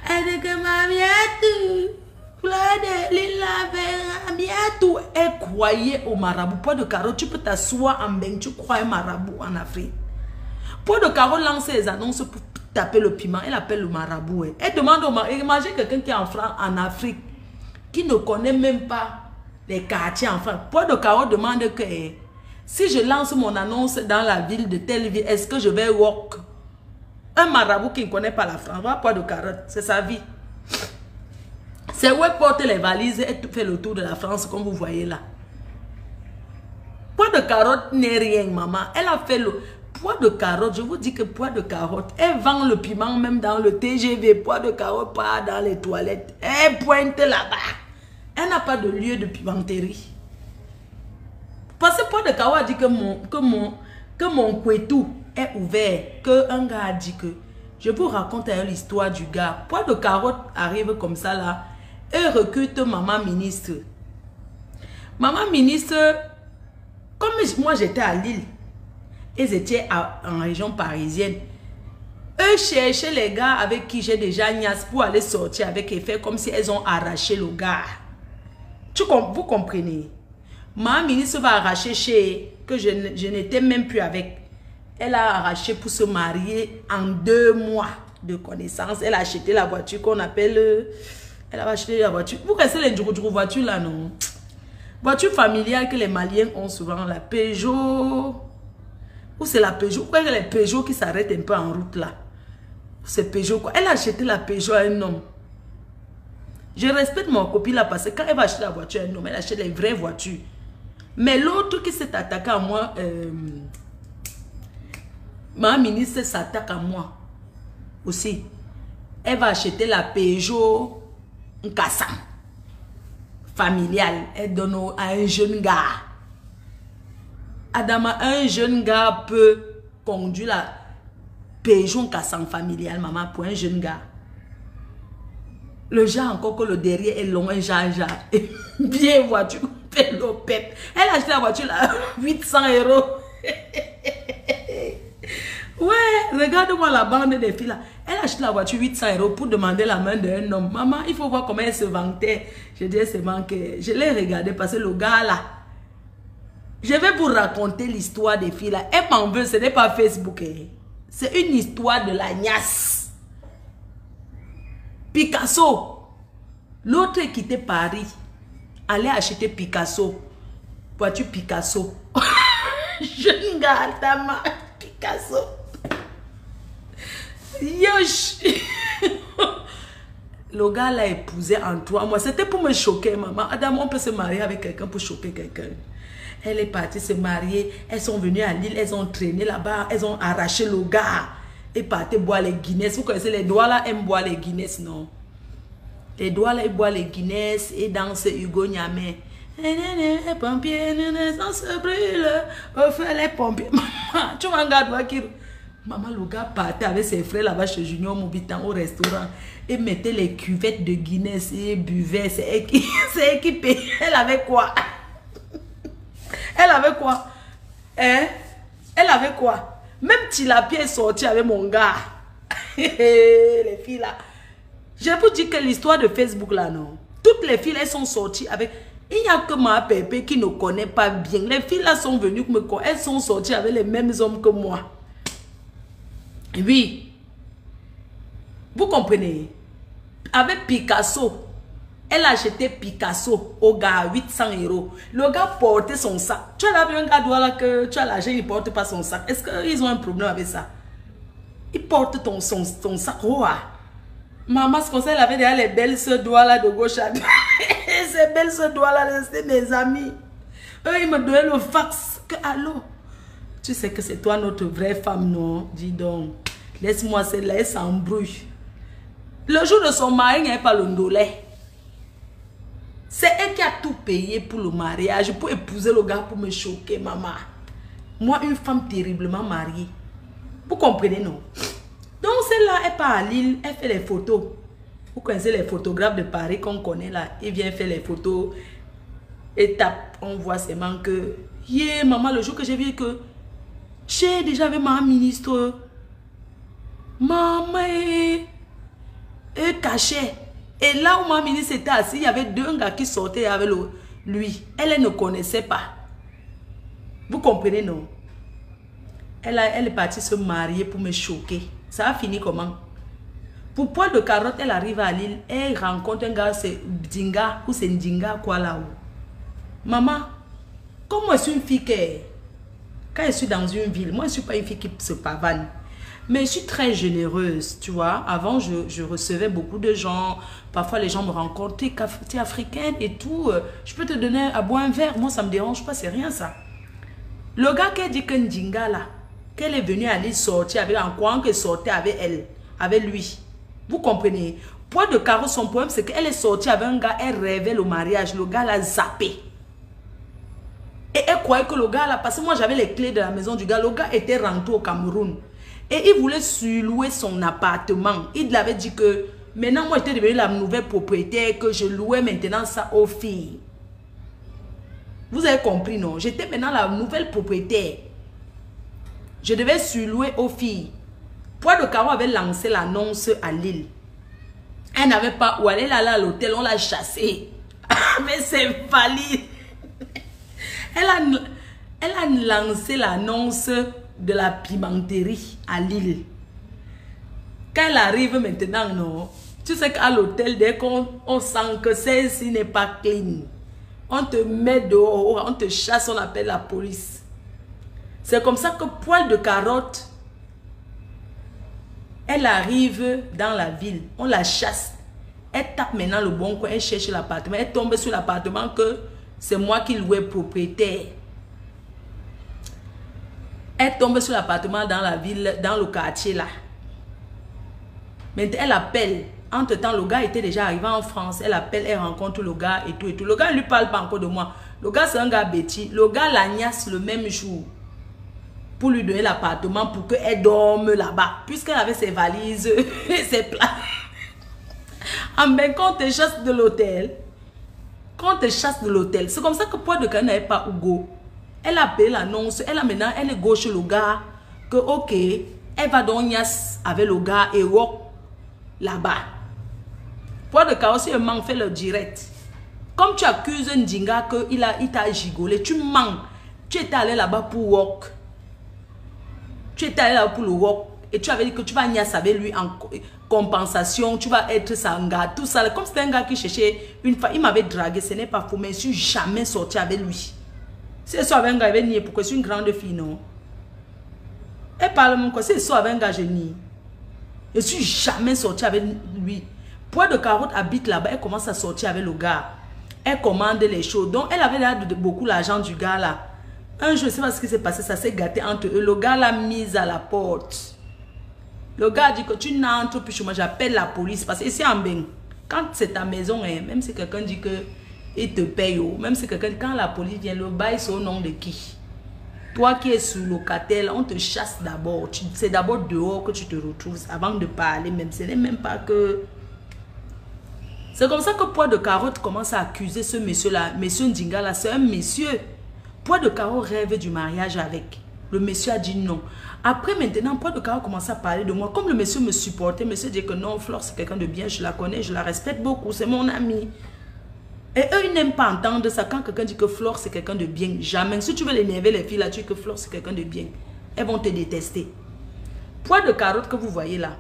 Elle dit que Rabiatou, Rabiatou. Elle croyait au marabout. Poil de Carotte, tu peux t'asseoir en bain, tu crois un marabout en Afrique. Poil de Carotte lance les annonces pour taper le piment. Elle appelle le marabout. Elle demande au marabout. Imaginez quelqu'un qui est en Afrique, qui ne connaît même pas les quartiers en France. Poil de Carotte demande que si je lance mon annonce dans la ville de telle ville, est-ce que je vais walk? Un marabout qui ne connaît pas la France, Poil de Carotte, c'est sa vie. C'est où elle porte les valises et fait le tour de la France comme vous voyez là. Poil de Carotte n'est rien, maman. Elle a fait le... Poil de Carotte, je vous dis que Poil de Carotte, elle vend le piment même dans le TGV. Poil de Carotte part dans les toilettes. Elle pointe là-bas. Elle n'a pas de lieu de pimenterie. Parce que Poil de Carotte a dit que mon couetou est ouvert. Que un gars a dit que... Je vous raconte l'histoire du gars. Poil de Carotte arrive comme ça là. Et recrute maman ministre. Maman ministre, comme moi j'étais à Lille. Ils étaient en région parisienne. Eux cherchaient les gars avec qui j'ai déjà niasse pour aller sortir avec et faire comme si elles ont arraché le gars. Vous comprenez? Ma ministre va arracher chez que je n'étais même plus avec. Elle a arraché pour se marier en 2 mois de connaissance. Elle a acheté la voiture qu'on appelle... Elle a acheté la voiture. Vous connaissez les voitures là, non? Voiture familiale que les Maliens ont souvent, la Peugeot. Ou c'est la Peugeot. Quoi, les Peugeot qui s'arrêtent un peu en route là. C'est Peugeot quoi. Elle a acheté la Peugeot à un homme. Je respecte mon copine là parce que quand elle va acheter la voiture à un homme, elle achète les vraies voitures. Mais l'autre qui s'est attaqué à moi, ma ministre s'attaque à moi aussi. Elle va acheter la Peugeot Nkassa familiale. Elle donne à un jeune gars. Adama, un jeune gars peut conduire la Peugeot Nkassa familiale, maman, pour un jeune gars. Le genre encore que le derrière est long, un genre. Bien voiture, pelopette. Elle a acheté la voiture là, 800 €. Ouais, regarde-moi la bande des filles là. Elle a acheté la voiture 800 € pour demander la main d'un homme. Maman, il faut voir comment elle se vantait. Je dis, c'est manqué. Je l'ai regardé parce que le gars là. Je vais vous raconter l'histoire des filles là. Elle m'en veut, ce n'est pas Facebook. Hein. C'est une histoire de la gnasse. Picasso. L'autre qui quitté Paris. Allait acheter Picasso. Voiture Picasso. Jeune gars, Tama. Picasso. Yosh. Le gars l'a épousé en 3 mois. C'était pour me choquer, maman. Adam, on peut se marier avec quelqu'un pour choquer quelqu'un. Elle est partie se marier. Elles sont venues à Lille. Elles ont traîné là-bas. Elles ont arraché le gars. Et partaient boire les Guinness. Vous connaissez les doigts là, aiment boire les Guinness, non? Les doigts là, ils boivent les Guinness et dansent Hugo Niamey. Les pompiers, on se brûle. On fait les pompiers. Maman, tu m'en gardes, qui... Maman, le gars partait avec ses frères là-bas chez Junior Mobitan au restaurant et mettait les cuvettes de Guinness et buvait. C'est équipé. Elle avait quoi? Elle avait quoi? Hein? Elle avait quoi? Même Tilapia est sorti avec mon gars. Les filles là. Je vous dis que l'histoire de Facebook là, non. Toutes les filles, elles sont sorties avec... Il n'y a que ma pépé qui ne connaît pas bien. Les filles là sont venues me connaître. Elles sont sorties avec les mêmes hommes que moi. Oui. Vous comprenez? Avec Picasso. Elle a acheté Picasso au gars à 800 €. Le gars portait son sac. Tu as vu un gars là que tu as l'argent, il ne porte pas son sac. Est-ce qu'ils ont un problème avec ça? Il porte ton sac. Oh, ah. Maman, ce conseil, elle avait déjà les belles soeurs doigts là de gauche à droite. Ces belles soeurs doigts là, c'était mes amis. Eux, ils me donnaient le fax. Que, allô? Tu sais que c'est toi notre vraie femme, non? Dis donc. Laisse-moi celle-là, elle s'embrouille. Le jour de son mari, il n'y avait pas le ndolé. C'est elle qui a tout payé pour le mariage, pour épouser le gars, pour me choquer, maman. Moi, une femme terriblement mariée. Vous comprenez, non? Donc, celle-là, elle part à Lille, elle fait les photos. Vous connaissez les photographes de Paris qu'on connaît là. Ils viennent faire les photos. Étape, on voit seulement que... Yeah, maman, le jour que j'ai vu que... J'ai déjà vu ma ministre. Maman, elle cachait. Et là où ma ministre était assise, il y avait 2 gars qui sortaient avec lui. Elle ne connaissait pas. Vous comprenez, non? Elle est partie se marier pour me choquer. Ça a fini comment? Pour poil de carotte, elle arrive à Lille. Elle rencontre un gars, c'est Dinga ou c'est Ndinga, quoi là-haut. Maman, comme moi je suis une fille quand je suis dans une ville, moi je ne suis pas une fille qui se pavane. Mais je suis très généreuse, tu vois. Avant, je recevais beaucoup de gens. Parfois, les gens me rencontrent. Tu es africaine et tout. Je peux te donner à boire un verre. Moi, ça ne me dérange pas. C'est rien, ça. Le gars qui a dit que Ndinga, là, qu'elle est venue aller sortir avec un coin qu'elle sortait avec elle, avec lui. Vous comprenez? Poids de carreau, son problème, c'est qu'elle est sortie avec un gars. Elle rêvait le mariage. Le gars l'a zappé. Et elle croyait que le gars, là, parce que moi, j'avais les clés de la maison du gars. Le gars était rentré au Cameroun. Et il voulait surlouer son appartement. Il avait dit que maintenant, moi, j'étais devenue la nouvelle propriétaire, que je louais maintenant ça aux filles. Vous avez compris, non? J'étais maintenant la nouvelle propriétaire. Je devais surlouer aux filles. Poids de Caro avait lancé l'annonce à Lille. Elle n'avait pas où aller là à l'hôtel, on l'a chassée. Mais c'est valide. Elle a lancé l'annonce de la pimenterie à Lille. Quand elle arrive maintenant, non, tu sais qu'à l'hôtel, dès qu'on sent que celle-ci n'est pas clean, on te met dehors, on te chasse, on appelle la police. C'est comme ça que Poil de Carotte, elle arrive dans la ville, on la chasse. Elle tape maintenant le bon coin, elle cherche l'appartement, elle tombe sur l'appartement que c'est moi qui louais propriétaire. Elle tombe sur l'appartement dans la ville, dans le quartier là. Maintenant, elle appelle. Entre-temps, le gars était déjà arrivé en France. Elle appelle, elle rencontre le gars et tout et tout. Le gars ne lui parle pas encore de moi. Le gars, c'est un gars bêtis. Le gars l'agnace le même jour pour lui donner l'appartement pour qu'elle dorme là-bas. Puisqu'elle avait ses valises et ses plats. Quand on te chasse de l'hôtel, c'est comme ça que Poil de Carotte n'avait pas Hugo. Elle a payé l'annonce, elle a maintenant, elle est gauche le gars, que ok, elle va donc niasse avec le gars et rock là-bas. Poil de Carotte, si un man fait le direct. Comme tu accuses un Ndinga qu'il t'a gigolé, tu mens. Tu étais allé là-bas pour rock. Tu étais allé là pour le rock. Et tu avais dit que tu vas niasse avec lui en compensation, tu vas être sanga, tout ça. Comme c'était un gars qui cherchait une femme, il m'avait dragué, ce n'est pas faux, mais je suis jamais sorti avec lui. Si elle sort avec un gars, elle va nier, pourquoi je suis une grande fille, non? Elle parle mon quoi, si elle sort avec un gars, je nie. Je suis jamais sorti avec lui. Poil de Carotte habite là-bas, elle commence à sortir avec le gars. Elle commande les choses. Donc, elle avait l'air de beaucoup l'argent du gars là. Un jour, je ne sais pas ce qui s'est passé, ça s'est gâté entre eux. Le gars l'a mise à la porte. Le gars dit que tu n'entres plus chez moi, j'appelle la police. Parce que ici en Beng, quand c'est ta maison, hein, même si quelqu'un dit que il te paye, même si quelqu'un, quand la police vient, le bail c'est au nom de qui? Toi qui es sous locataire, on te chasse d'abord. C'est d'abord dehors que tu te retrouves avant de parler. Même ce n'est même pas que... C'est comme ça que Poil de Carotte commence à accuser ce monsieur-là. Monsieur Ndinga là, c'est un monsieur. Poil de Carotte rêve du mariage avec. Le monsieur a dit non. Après maintenant, Poil de Carotte commence à parler de moi. Comme le monsieur me supportait, le monsieur dit que non, Flore c'est quelqu'un de bien, je la connais, je la respecte beaucoup, c'est mon ami. Et eux, ils n'aiment pas entendre ça. Quand quelqu'un dit que Flore c'est quelqu'un de bien, jamais. Si tu veux l'énerver les filles là, tu dis que Flore c'est quelqu'un de bien. Elles vont te détester. Poil de Carotte que vous voyez là,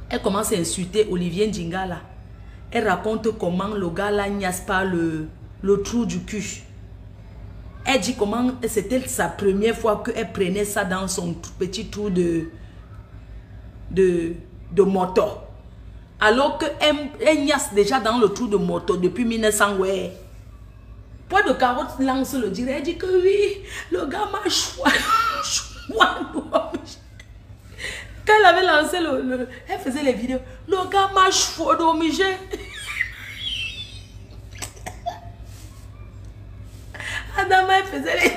elle commence à insulter Olivier Ndinga là. Elle raconte comment le gars là niasse pas le trou du cul. Elle dit comment c'était sa première fois qu'elle prenait ça dans son petit trou de moto. Alors qu'elle niasse déjà dans le trou de moto depuis 1900. Ouais. Poil de Carotte lance le direct. Elle dit que oui, le gars m'a choisi. Quand elle avait lancé elle faisait les vidéos. Le gars m'a choisi. Adama, elle faisait les...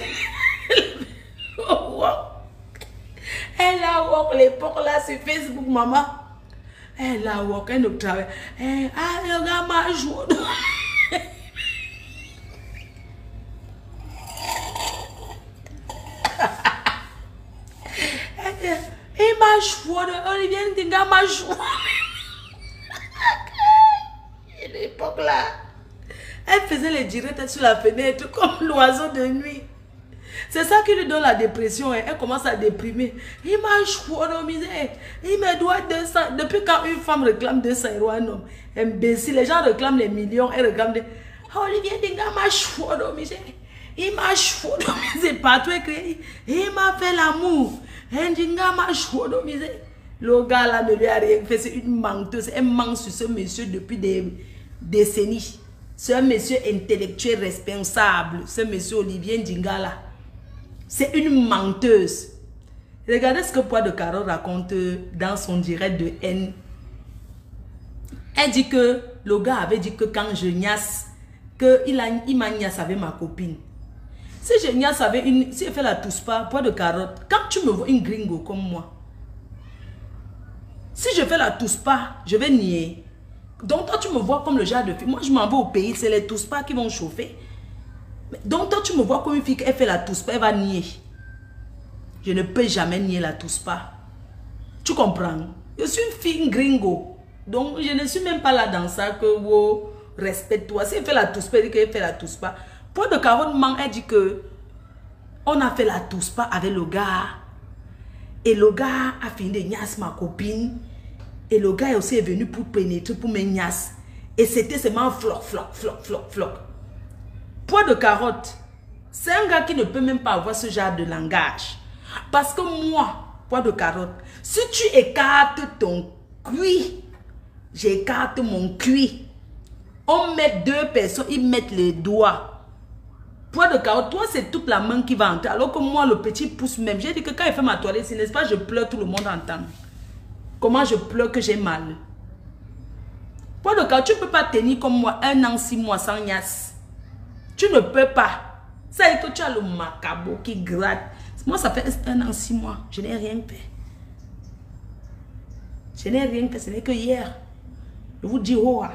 Oh, wow. Elle a walk l'époque là sur Facebook, maman. Elle a walk, elle nous travaille. Ah, le gars m'a joué. Il m'a joué. Olivier Ndinga m'a joué. À l'époque là. Elle faisait les directs sur la fenêtre comme l'oiseau de nuit. C'est ça qui lui donne la dépression. Elle commence à déprimer. Il m'a choisi. Il me doit 200. Depuis quand une femme réclame 200 € à un homme? Imbécile. Les gens réclament les millions. Elle réclame des... Olivier Ndinga m'a choisi. Il m'a choisi. Partout écrit. Il m'a fait l'amour. Ndinga m'a choisi. Le gars là ne lui a rien fait. C'est une menteuse. Elle ment sur ce monsieur depuis des décennies. C'est un monsieur intellectuel responsable. Ce monsieur Olivier Ndinga là. C'est une menteuse. Regardez ce que Poil de Carotte raconte dans son direct de haine. Elle dit que le gars avait dit que quand je niasse, il m'a niasse avec ma copine. Si je niasse avec une... Si elle fait la tousse pas, Poil de Carotte, quand tu me vois une gringo comme moi, si je fais la tousse pas, je vais nier. Donc toi tu me vois comme le genre de fille. Moi je m'en vais au pays, c'est les tousse pas qui vont chauffer. Donc toi tu me vois comme une fille qui fait la tousse pas, elle va nier. Je ne peux jamais nier la tousse pas. Tu comprends? Je suis une fille gringo. Donc je ne suis même pas là dans ça que vous respecte-toi. Si elle fait la tousse pas, elle dit qu'elle fait la tousse pas. Poil de Carotte ment, elle dit que on a fait la tousse pas avec le gars. Et le gars a fini de niasse ma copine. Et le gars aussi est venu pour pénétrer, pour me niasse. Et c'était seulement floc, floc, floc, floc, floc. Poids de carotte. C'est un gars qui ne peut même pas avoir ce genre de langage. Parce que moi, poids de carotte, si tu écartes ton cuit, j'écarte mon cuit. On met deux personnes, ils mettent les doigts. Poids de carotte, toi c'est toute la main qui va entrer. Alors que moi, le petit pouce même, j'ai dit que quand il fait ma toilette, n'est-ce pas, je pleure, tout le monde entend. Comment je pleure que j'ai mal. Poids de carotte, tu ne peux pas tenir comme moi 1 an, 6 mois sans niasse. Tu ne peux pas. Ça veut dire que tu as le macabo qui gratte. Moi, ça fait 1 an, 6 mois. Je n'ai rien fait. Je n'ai rien fait. Ce n'est que hier. Je vous dis, oh,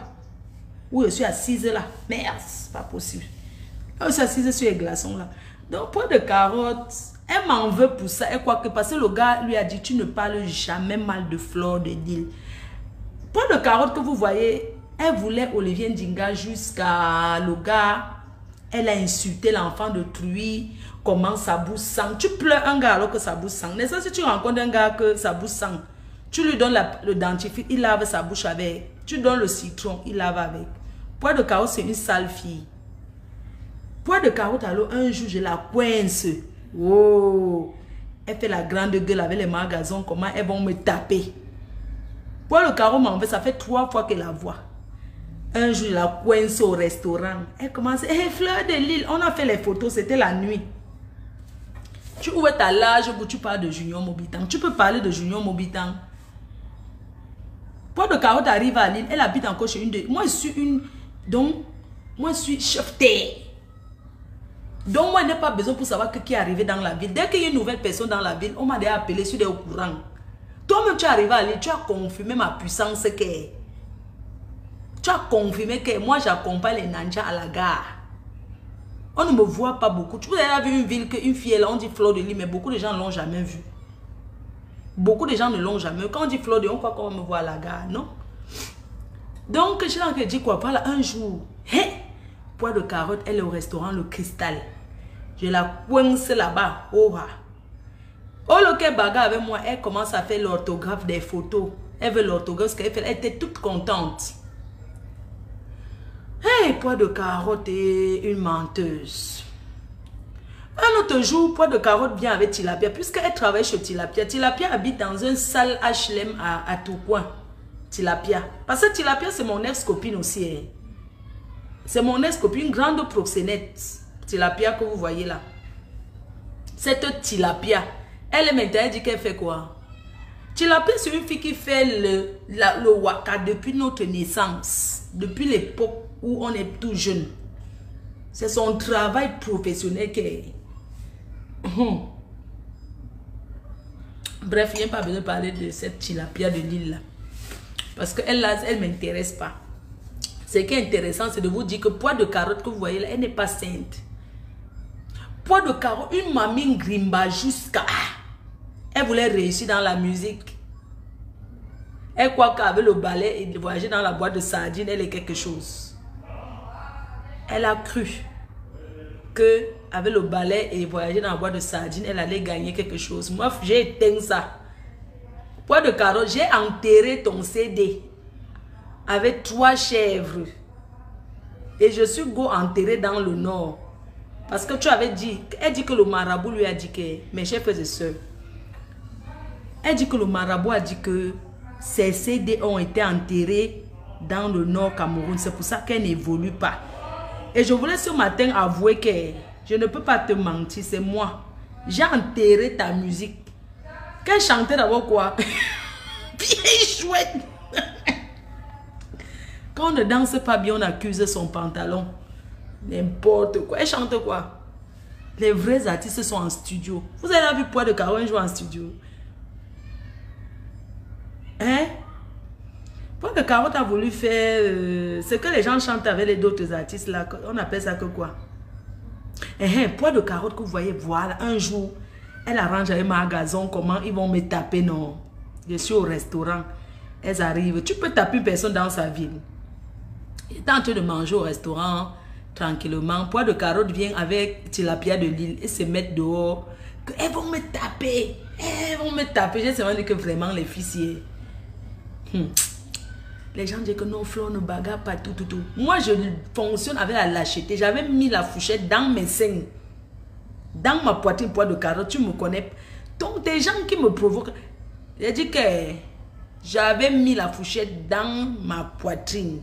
où je suis assise là. Merde, c'est pas possible. Là, je suis assise sur les glaçons là. Donc, poids de carotte, elle m'en veut pour ça. Et quoi que, parce que le gars lui a dit, tu ne parles jamais mal de Fleur de Lys. Poids de carotte que vous voyez, elle voulait Olivier Ndinga jusqu'à le gars. Elle a insulté l'enfant de Truy. Comment sa bouche sent. Tu pleures un gars alors que sa bouche sent. N'est-ce pas si tu rencontres un gars que sa bouche sent, tu lui donnes le dentifrice, il lave sa bouche avec. Tu donnes le citron, il lave avec. Poids de carotte, c'est une sale fille. Poids de carotte, alors un jour, je la coince. Oh! Elle fait la grande gueule avec les magasins. Comment elles vont me taper. Poids de carotte m'en veut, ça fait 3 fois qu'elle la voit. Un jour, je la coince au restaurant. Elle commence, hey, Fleur de Lys, on a fait les photos, c'était la nuit. Tu ouvres ta large où tu parles de Junior Mobitan. Tu peux parler de Junior Mobitan. Poids de carotte arrive à Lille. Elle habite encore chez une de... Moi, je suis une... Donc, moi, je suis cheftaire. Donc, moi, je n'ai pas besoin pour savoir qui est arrivé dans la ville. Dès qu'il y a une nouvelle personne dans la ville, on m'a déjà appelé, je suis au courant. Toi-même, tu es arrivé à Lille, tu as confirmé ma puissance que... Tu as confirmé que moi, j'accompagne les Nanja à la gare. On ne me voit pas beaucoup. Tu avez vu une ville, une fille, là, on dit Fleur de Lys, mais beaucoup de gens ne l'ont jamais vue. Beaucoup de gens ne l'ont jamais. Quand on dit Fleur de Lys, on croit qu'on me voit à la gare, non? Donc, je dis quoi? Voilà, un jour, hé, poids de carotte, elle est au restaurant Le Cristal. Je la coince là-bas. Oh, le bagarre avec moi, elle commence à faire l'orthographe des photos. Elle veut l'orthographe, ce qu'elle fait. Elle était toute contente. Hey, poids de carotte et une menteuse. Un autre jour, poids de carotte vient avec Tilapia, puisqu'elle travaille chez Tilapia. Tilapia habite dans un sale HLM à Tourcoing. Tilapia. Parce que Tilapia, c'est mon ex-copine aussi. Hein. C'est mon ex-copine, une grande proxénète. Tilapia que vous voyez là. Cette Tilapia, elle est maintenant, elle dit qu'elle fait quoi? Tilapia, c'est une fille qui fait le waka depuis notre naissance. Depuis l'époque où on est tout jeune. C'est son travail professionnel qui est... Bref, il n'y a pas besoin de parler de cette Tilapia de Lille là. Parce qu'elle ne m'intéresse pas. Ce qui est intéressant, c'est de vous dire que poids de carotte que vous voyez là, elle n'est pas sainte. Poids de carotte, une mamie grimba jusqu'à... Elle voulait réussir dans la musique. Elle croit qu'avec le ballet et de voyager dans la boîte de sardines, elle est quelque chose. Elle a cru que avec le ballet et voyager dans la boîte de sardines, elle allait gagner quelque chose. Moi, j'ai éteint ça. Poids de carotte, j'ai enterré ton CD avec 3 chèvres. Et je suis go enterré dans le nord. Parce que tu avais dit, elle dit que le marabout lui a dit que, mes chers frères et sœurs, elle dit que le marabout a dit que ces CD ont été enterrés dans le nord Cameroun. C'est pour ça qu'elle n'évolue pas. Et je voulais ce matin avouer que je ne peux pas te mentir, c'est moi. J'ai enterré ta musique. Qu'elle chantait d'abord quoi? Bien chouette. Quand on ne danse pas bien, on accuse son pantalon. N'importe quoi. Elle chante quoi? Les vrais artistes sont en studio. Vous avez vu Poids de carotte jouer en studio? Hein? Poids de carotte a voulu faire ce que les gens chantent avec les autres artistes là. On appelle ça que quoi? Poids de carotte que vous voyez, voilà, un jour, elle arrange avec ma gazon, comment ils vont me taper, non? Je suis au restaurant, elles arrivent. Tu peux taper une personne dans sa ville. Il est en train de manger au restaurant, tranquillement. Poids de carotte vient avec Tilapia de Lille et se mettre dehors. Elles vont me taper. Elles vont me taper. J'ai seulement dit que vraiment les filles, Les gens disent que non, Flo ne bagarre pas tout. Moi, je fonctionne avec la lâcheté. J'avais mis la fourchette dans mes seins. Dans ma poitrine, poids de carotte, tu me connais. Donc, des gens qui me provoquent. J'ai dit que j'avais mis la fourchette dans ma poitrine.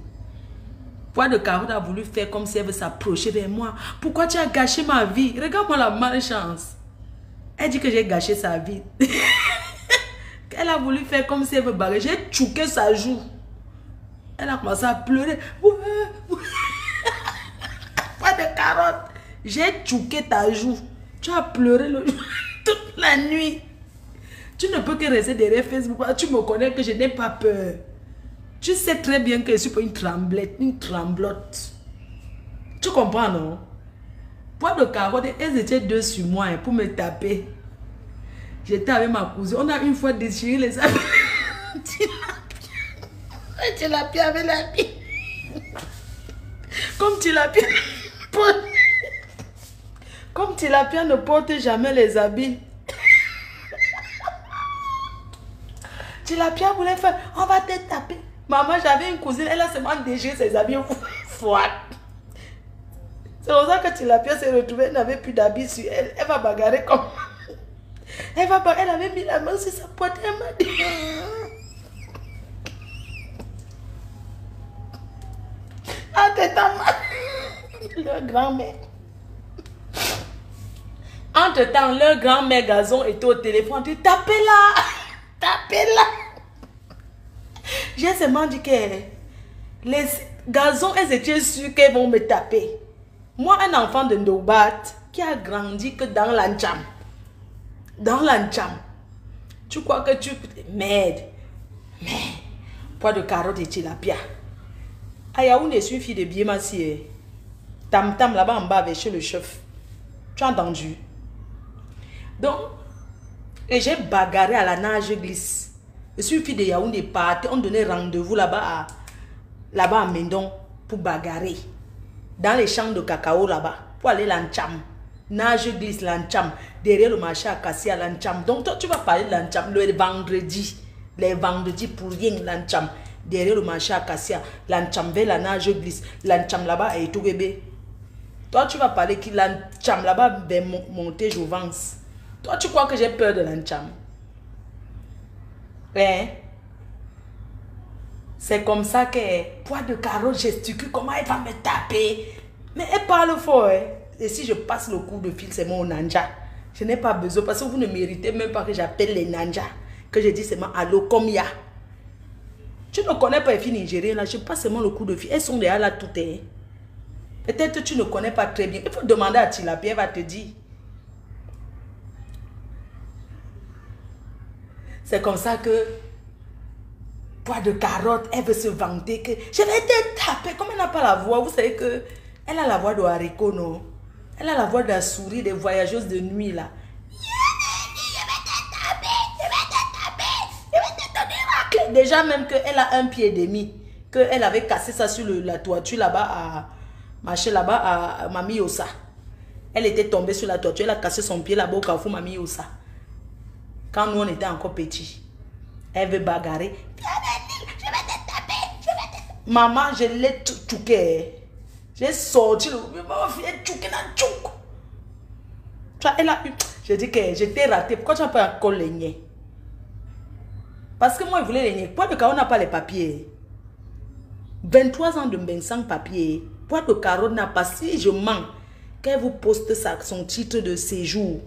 Poids de carotte a voulu faire comme si elle veut s'approcher vers moi. Pourquoi tu as gâché ma vie? Regarde-moi la malchance. Elle dit que j'ai gâché sa vie. Elle a voulu faire comme si elle veut barrer. J'ai tchouqué sa joue. Elle a commencé à pleurer. Poids de carotte. J'ai tchouqué ta joue. Tu as pleuré toute la nuit. Tu ne peux que rester derrière Facebook. Tu me connais que je n'ai pas peur. Tu sais très bien que je suis pas une tremblette, une tremblote. Tu comprends, non? Poids de carotte, elles étaient deux sur moi pour me taper. J'étais avec ma cousine. On a une fois déchiré les habits. Tilapia avec la vie. Comme Tilapia. Comme Tilapia ne porte jamais les habits. Tilapia voulait faire, on va te taper. Maman, j'avais une cousine, elle a seulement déchiré ses habits. C'est pour ça que Tilapia s'est retrouvée, elle n'avait plus d'habits sur elle. Elle va bagarrer comme... Elle avait mis la main sur sa poitrine, elle m'a dit... Leur grand-mère. Entre-temps, leur grand-mère Gazon était au téléphone. Elle dit, tapez-la. Tapez-la. J'ai seulement dit que les Gazon, elles étaient sûres qu'elles vont me taper. Moi, un enfant de Ndobat qui a grandi que dans l'Ancham. Dans l'Ancham. Tu crois que tu... Merde. Poids de carotte et tilapia. À Yaoundé, je suis une fille de Biemassi. Tam Tam là-bas en bas avec chez le chef. Tu as entendu? Donc, et j'ai bagarré à la nage glisse. Je suis une fille de Yaoundé partie. On donnait rendez-vous là-bas à Mendon pour bagarrer. Dans les champs de cacao là-bas. Pour aller l'Ancham. Nage glisse l'Ancham. Derrière le marché à Cassia l'Ancham. Donc toi tu vas parler de l'Ancham le vendredi. Les vendredis pour rien l'Ancham. Derrière le marché à Cassia. L'Ancham vers la nage glisse. L'Ancham là-bas à Etougébé. Toi tu vas parler que l'Ancham là-bas vers monter Jouvence. Toi tu crois que j'ai peur de l'Ancham? Hein? C'est comme ça que poids de carotte gesticule. Comment elle va me taper? Mais elle parle fort. Hein? Et si je passe le coup de fil, c'est mon nanja. Je n'ai pas besoin parce que vous ne méritez même pas que j'appelle les nanjas. Que je dis seulement allô comme ya. Tu ne connais pas les filles nigériennes là. Je passe seulement le coup de fil. Elles sont déjà là toutes. Hein? Peut-être que tu ne connais pas très bien. Il faut demander à Tilapia, elle va te dire. C'est comme ça que poids de carotte, elle veut se vanter que je vais te taper. Comme elle n'a pas la voix, vous savez que elle a la voix de haricot, non? Elle a la voix de la souris des voyageuses de nuit là. Je vais te taper, je vais te taper, je vais te donner la clé. Déjà même qu'elle a un pied et demi, qu'elle avait cassé ça sur la toiture là-bas à marcher là-bas à Mami Yossa. Elle était tombée sur la toiture, elle a cassé son pied là-bas au carrefour Mami Yossa. Quand nous on était encore petits. Elle veut bagarrer. Je vais te taper, je vais te taper. Maman, je l'ai tchouqué. J'ai sorti le... Maman, elle tchouqué dans tchouk. Tu vois, elle a eu... Je dis que j'étais raté. Pourquoi tu n'as pas encore l'aigné? Parce que moi, je voulais l'aigner. Poids de carotte n'a pas les papiers. 23 ans de bain sans papier. Poids de carotte n'a pas... Si je mens, qu'elle vous poste son titre de séjour.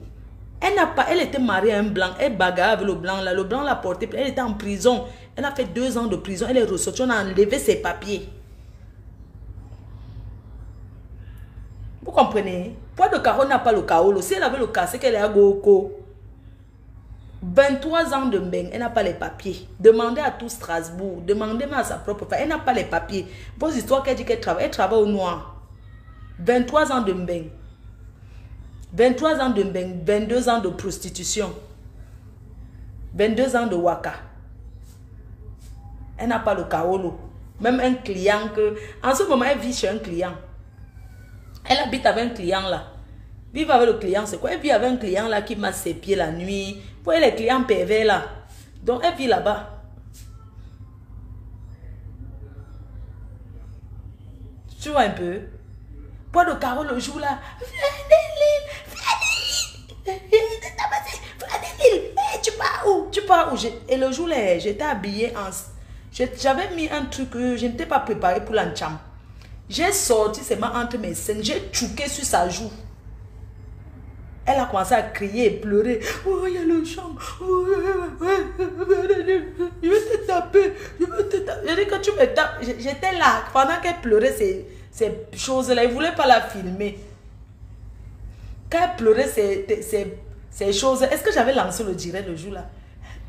Elle n'a pas, elle était mariée à un blanc, elle bagarre avec le blanc là, le blanc l'a porté, elle était en prison, elle a fait 2 ans de prison, elle est ressortie, on a enlevé ses papiers. Vous comprenez? Poids de carotte n'a pas le kaolo, si elle avait le cas, c'est qu'elle est à Goko. 23 ans de bain, elle n'a pas les papiers. Demandez à tout Strasbourg, demandez même à sa propre femme, elle n'a pas les papiers. Vos histoires qu'elle dit qu'elle travaille au noir. 23 ans de bain. 23 ans de bain, 22 ans de prostitution, 22 ans de waka. Elle n'a pas le kaolo. Même un client que... En ce moment, elle vit chez un client. Elle habite avec un client là. Vivre avec le client, c'est quoi? Elle vit avec un client là qui masse ses pieds la nuit. Vous voyez les clients pervers là. Donc, elle vit là-bas. Tu vois un peu? Poids de Caro le jour là. Tu pars où? Tu pars où? Et le jour là, j'étais habillée en... J'avais mis un truc que je n'étais pas préparée pour l'encham. J'ai sorti ses mains entre mes seins. J'ai tchouqué sur sa joue. Elle a commencé à crier et pleurer. Oh, il y a le champ. Je vais te taper. Je vais te taper. Je dis que tu me tapes. J'étais là. Pendant qu'elle pleurait ces choses-là, il ne voulait pas la filmer. Quand elle pleurait ces choses, est-ce que j'avais lancé le direct le jour-là?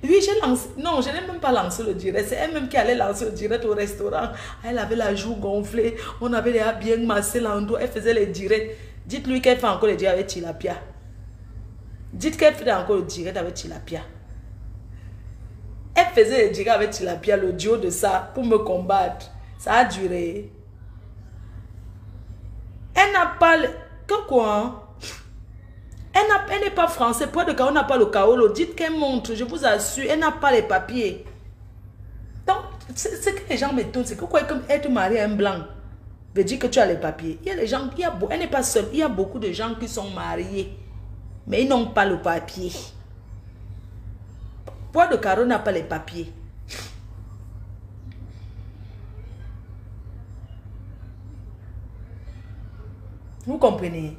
Oui, j'ai lancé. Non, je n'ai même pas lancé le direct. C'est elle-même qui allait lancer le direct au restaurant. Elle avait la joue gonflée. On avait les bien massé l'endroit. Elle faisait les directs. Dites-lui qu'elle fait encore les directs avec Tilapia. Dites qu'elle fait encore le direct avec Tilapia. Elle faisait les directs avec Tilapia, le duo de ça, pour me combattre. Ça a duré. Elle n'a pas... Que quoi? Elle n'est pas française. Poids de Caro n'a pas le Kaolo. Dites qu'elle montre. Je vous assure, elle n'a pas les papiers. Donc, ce que les gens m'étonnent, c'est que quoi, comme être marié à un blanc veut dire que tu as les papiers. Il y a les gens, elle n'est pas seule. Il y a beaucoup de gens qui sont mariés, mais ils n'ont pas le papier. Poids de Caro n'a pas les papiers. Vous comprenez?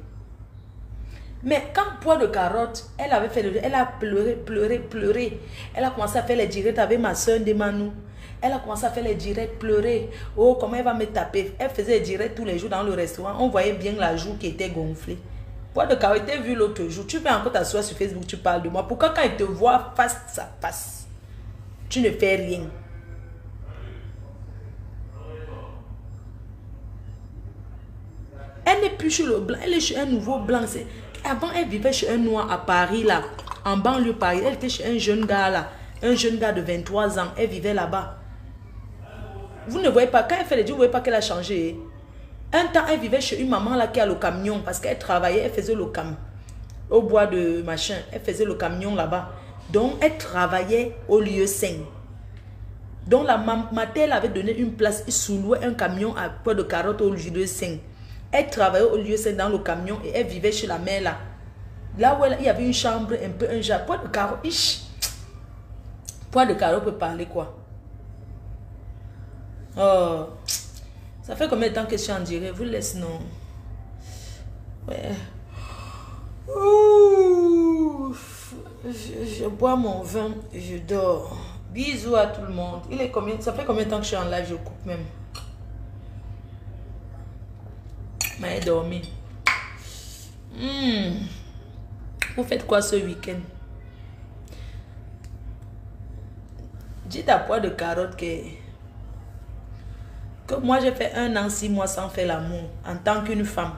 Mais quand Poids de Carotte, elle avait fait elle a pleuré. Elle a commencé à faire les directs avec ma soeur Demanou. Elle a commencé à faire les directs, pleurer. Oh, comment elle va me taper? Elle faisait les directs tous les jours dans le restaurant. On voyait bien la joue qui était gonflée. Poids de Carotte, tu as vu l'autre jour. Tu peux encore t'asseoir sur Facebook, tu parles de moi. Pourquoi quand il te voit face à face, tu ne fais rien? Elle n'est plus chez le blanc, elle est chez un nouveau blanc. Avant, elle vivait chez un noir à Paris, là, en banlieue Paris. Elle était chez un jeune gars, là, un jeune gars de 23 ans. Elle vivait là-bas. Vous ne voyez pas, quand elle fait les dieux, vous ne voyez pas qu'elle a changé. Un temps, elle vivait chez une maman, là, qui a le camion, parce qu'elle travaillait, elle faisait le camion. Au bois de machin, elle faisait le camion là-bas. Donc, elle travaillait au lieu sain. Donc, la mater avait donné une place, il sous-louait un camion à Poids de Carotte au lieu sain. Elle travaillait au lieu c'est dans le camion et elle vivait chez la mère là. Là où il y avait une chambre, un peu un jardin. Poids de Caro, Poids de Caro peut parler quoi? Oh, ça fait combien de temps que je suis en direct? Vous laisse non? Ouais. Ouh, je bois mon vin, je dors. Bisous à tout le monde. Il est combien? Ça fait combien de temps que je suis en live? Je coupe même. Mais dormi. Vous faites quoi ce week-end? Dites à Poids de Carotte que moi j'ai fait 1 an 6 mois sans faire l'amour en tant qu'une femme.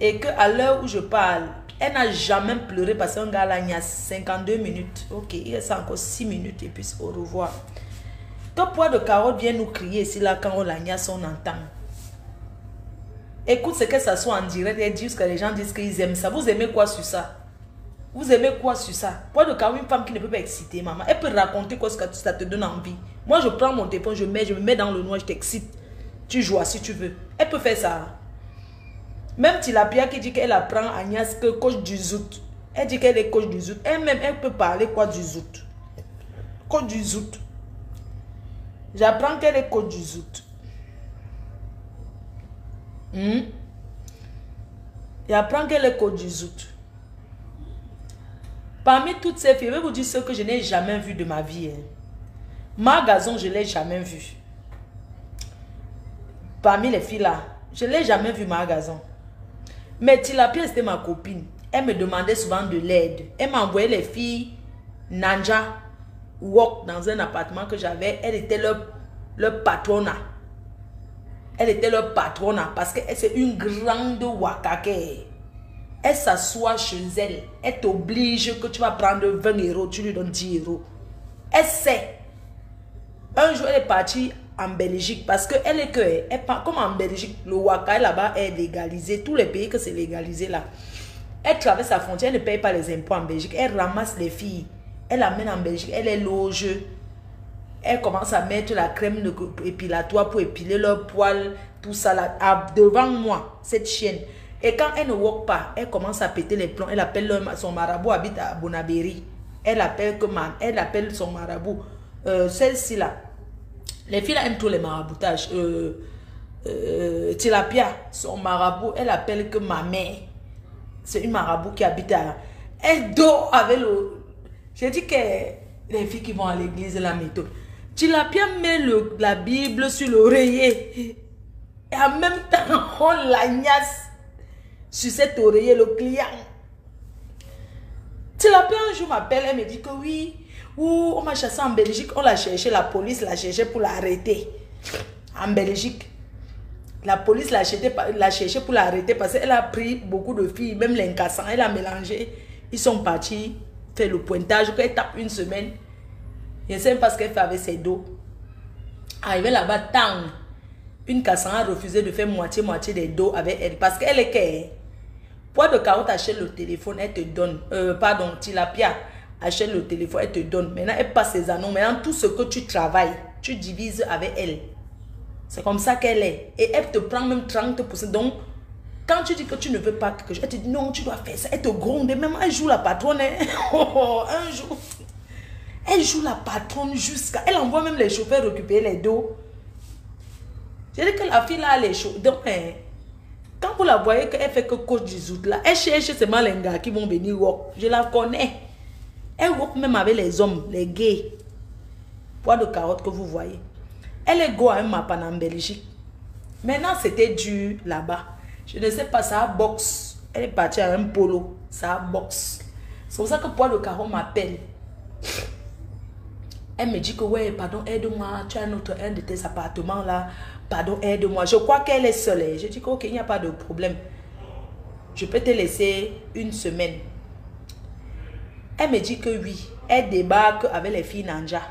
Et qu'à l'heure où je parle, elle n'a jamais pleuré parce qu'un gars là, il y a 52 minutes. Ok, il reste encore 6 minutes et puis au revoir. Que Poids de Carotte vient nous crier ici là quand on l'agnace, on entend. Écoute ce que ça soit en direct et dis que les gens disent qu'ils aiment ça. Vous aimez quoi sur ça? Vous aimez quoi sur ça? Poids de Carotte, une femme qui ne peut pas exciter, maman. Elle peut raconter quoi, ce que ça te donne envie. Moi, je prends mon téléphone, je me mets dans le noir, je t'excite. Tu joues si tu veux. Elle peut faire ça. Même Tilapia qui dit qu'elle apprend Agnès que coach du zout. Elle dit qu'elle est coach du zout. Elle-même, elle peut parler quoi du zout? Coach du zout. J'apprends qu'elle est coach du zout. J'apprends qu'elle est coach du zout. Parmi toutes ces filles, je vais vous dire ce que je n'ai jamais vu de ma vie. Ma Gazon, je ne l'ai jamais vu. Parmi les filles là, je ne l'ai jamais vu, ma Gazon. Mais Tilapia, c'était ma copine. Elle me demandait souvent de l'aide. Elle m'a envoyé les filles Nanja walk dans un appartement que j'avais. Elle était leur patronat. Elle était leur patronat parce que c'est une grande wakake. Elle s'assoit chez elle. Elle t'oblige que tu vas prendre 20 €, tu lui donnes 10 €. Elle sait. Un jour, elle est partie en Belgique parce qu'elle est que, comme en Belgique, le waka là-bas est légalisé. Tous les pays que c'est légalisé là. Elle traverse la frontière, elle ne paye pas les impôts en Belgique. Elle ramasse les filles. Elle amène en Belgique. Elle est loge. elle commence à mettre la crème épilatoire pour épiler leurs poils, tout ça là, devant moi, cette chienne. Et quand elle ne walk pas, elle commence à péter les plombs. Elle appelle son marabout, habite à Bonabéry. Elle appelle son marabout. Celle-ci là. Les filles là aiment tous les maraboutages. Tilapia, son marabout, elle appelle que ma mère. C'est une marabout qui habite à... Elle dort avec le... J'ai dit que les filles qui vont à l'église, la méthode. Tilapia met la Bible sur l'oreiller. Et en même temps, on l'agnasse sur cet oreiller, le client. Tilapia un jour m'appelle, elle me dit que oui, on m'a chassé en Belgique, on l'a cherché, la police l'a cherché pour l'arrêter. En Belgique. La police l'a cherché pour l'arrêter parce qu'elle a pris beaucoup de filles, même les cassants, elle a mélangé. Ils sont partis faire le pointage, elle tape une semaine. Je ne sais pas ce qu'elle fait avec ses dos. Arrivé là-bas, tang, une cassant a refusé de faire moitié des dos avec elle parce qu'elle est qu'elle. Poids de carotte achète le téléphone, elle te donne. Pardon, tilapia achète le téléphone, elle te donne. Maintenant, elle passe ses annonces. Maintenant, tout ce que tu travailles, tu divises avec elle. C'est comme ça qu'elle est. Et elle te prend même 30%. Donc, quand tu dis que tu ne veux pas quelque chose, elle te dit non, tu dois faire ça. Elle te gronde. Même elle joue la patronne. Hein. Un jour, elle joue la patronne jusqu'à... Elle envoie même les chauffeurs récupérer les dos. J'ai dit que la fille là, les chauffeurs... Donc, hein, quand vous la voyez qu'elle fait que coach du zout là, elle cherche seulement les gars qui vont venir walk. Je la connais. Elle walk même avec les hommes, les gays. Poids de carotte que vous voyez. Elle est go à un mappan en Belgique. Maintenant, c'était dur là-bas. Je ne sais pas, ça boxe. Elle est partie à un polo. Ça boxe. C'est pour ça que Poids de Carotte m'appelle. Elle me dit que, ouais, pardon, aide-moi. Tu as un de tes appartements là. Pardon, aide-moi. Je crois qu'elle est seule. Je dis que, ok, il n'y a pas de problème. Je peux te laisser une semaine. Elle me dit que oui. Elle débarque avec les filles Nanja.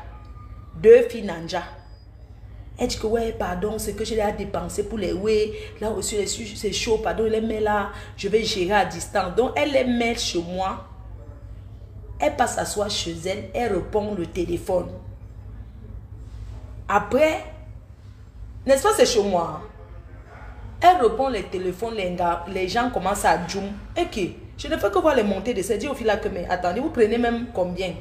2 filles Nanja. Elle dit que ouais, pardon, c'est que je l'ai dépensé pour les ouais. Là aussi, c'est chaud, pardon, elle les met là. Je vais gérer à distance. Donc, elle les met chez moi. Elle passe s'asseoir chez elle. Elle répond le téléphone. Après, n'est-ce pas, c'est chez moi. Elle répond les téléphones, les gens commencent à zoom. Ok, je ne fais que voir les montées de ça. Je dis au fil là que, mais attendez, vous prenez même combien?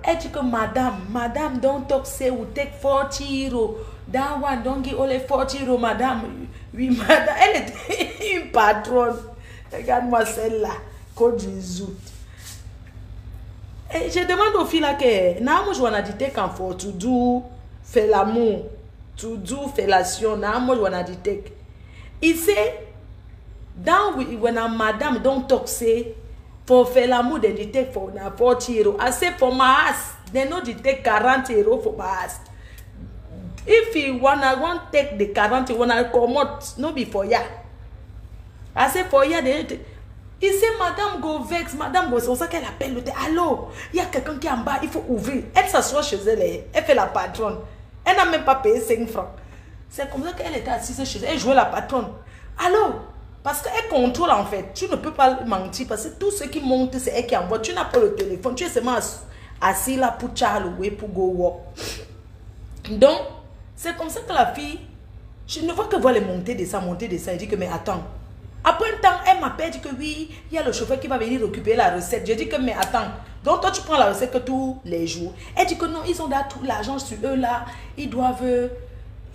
Elle dit que madame, don't talk, say we take 40 euros. That one, don't give only 40 euros, madame. Oui, madame. Elle était une patronne. Regarde-moi celle-là. Côte du zout. Et je demande aux filles là que, n'a moi je dit quand faut to do, faire l'amour, to do, fellation, n'a moi je dit. Il sait, dans when a madame don't talk, say, for faire l'amour, they take for 40 euros. I say for my ass, they know they take 40 euros for my ass. If you want take the 40, wanna come out, no be for ya. I say for ya, they take. Il sait, madame go vex, madame go, c'est pour ça qu'elle appelle le thé. Allô, il y a quelqu'un qui est en bas, il faut ouvrir. Elle s'assoit chez elle, elle fait la patronne. Elle n'a même pas payé 5 francs. C'est comme ça qu'elle était assise chez elle, elle jouait la patronne. Allô? Parce qu'elle contrôle en fait. Tu ne peux pas mentir parce que tout ce qui monte, c'est elle qui envoie. Tu n'as pas le téléphone. Tu es seulement assis là pour Charlie, pour go walk. Donc, c'est comme ça que la fille, je ne vois que voir les montées de ça, Elle dit que, mais attends. Après un temps, elle m'appelle, dit que oui, il y a le chauffeur qui va venir récupérer la recette. Je dis que, mais attends. Donc, toi, tu prends la recette que tous les jours. Elle dit que non, ils ont tout l'argent sur eux là. Ils doivent,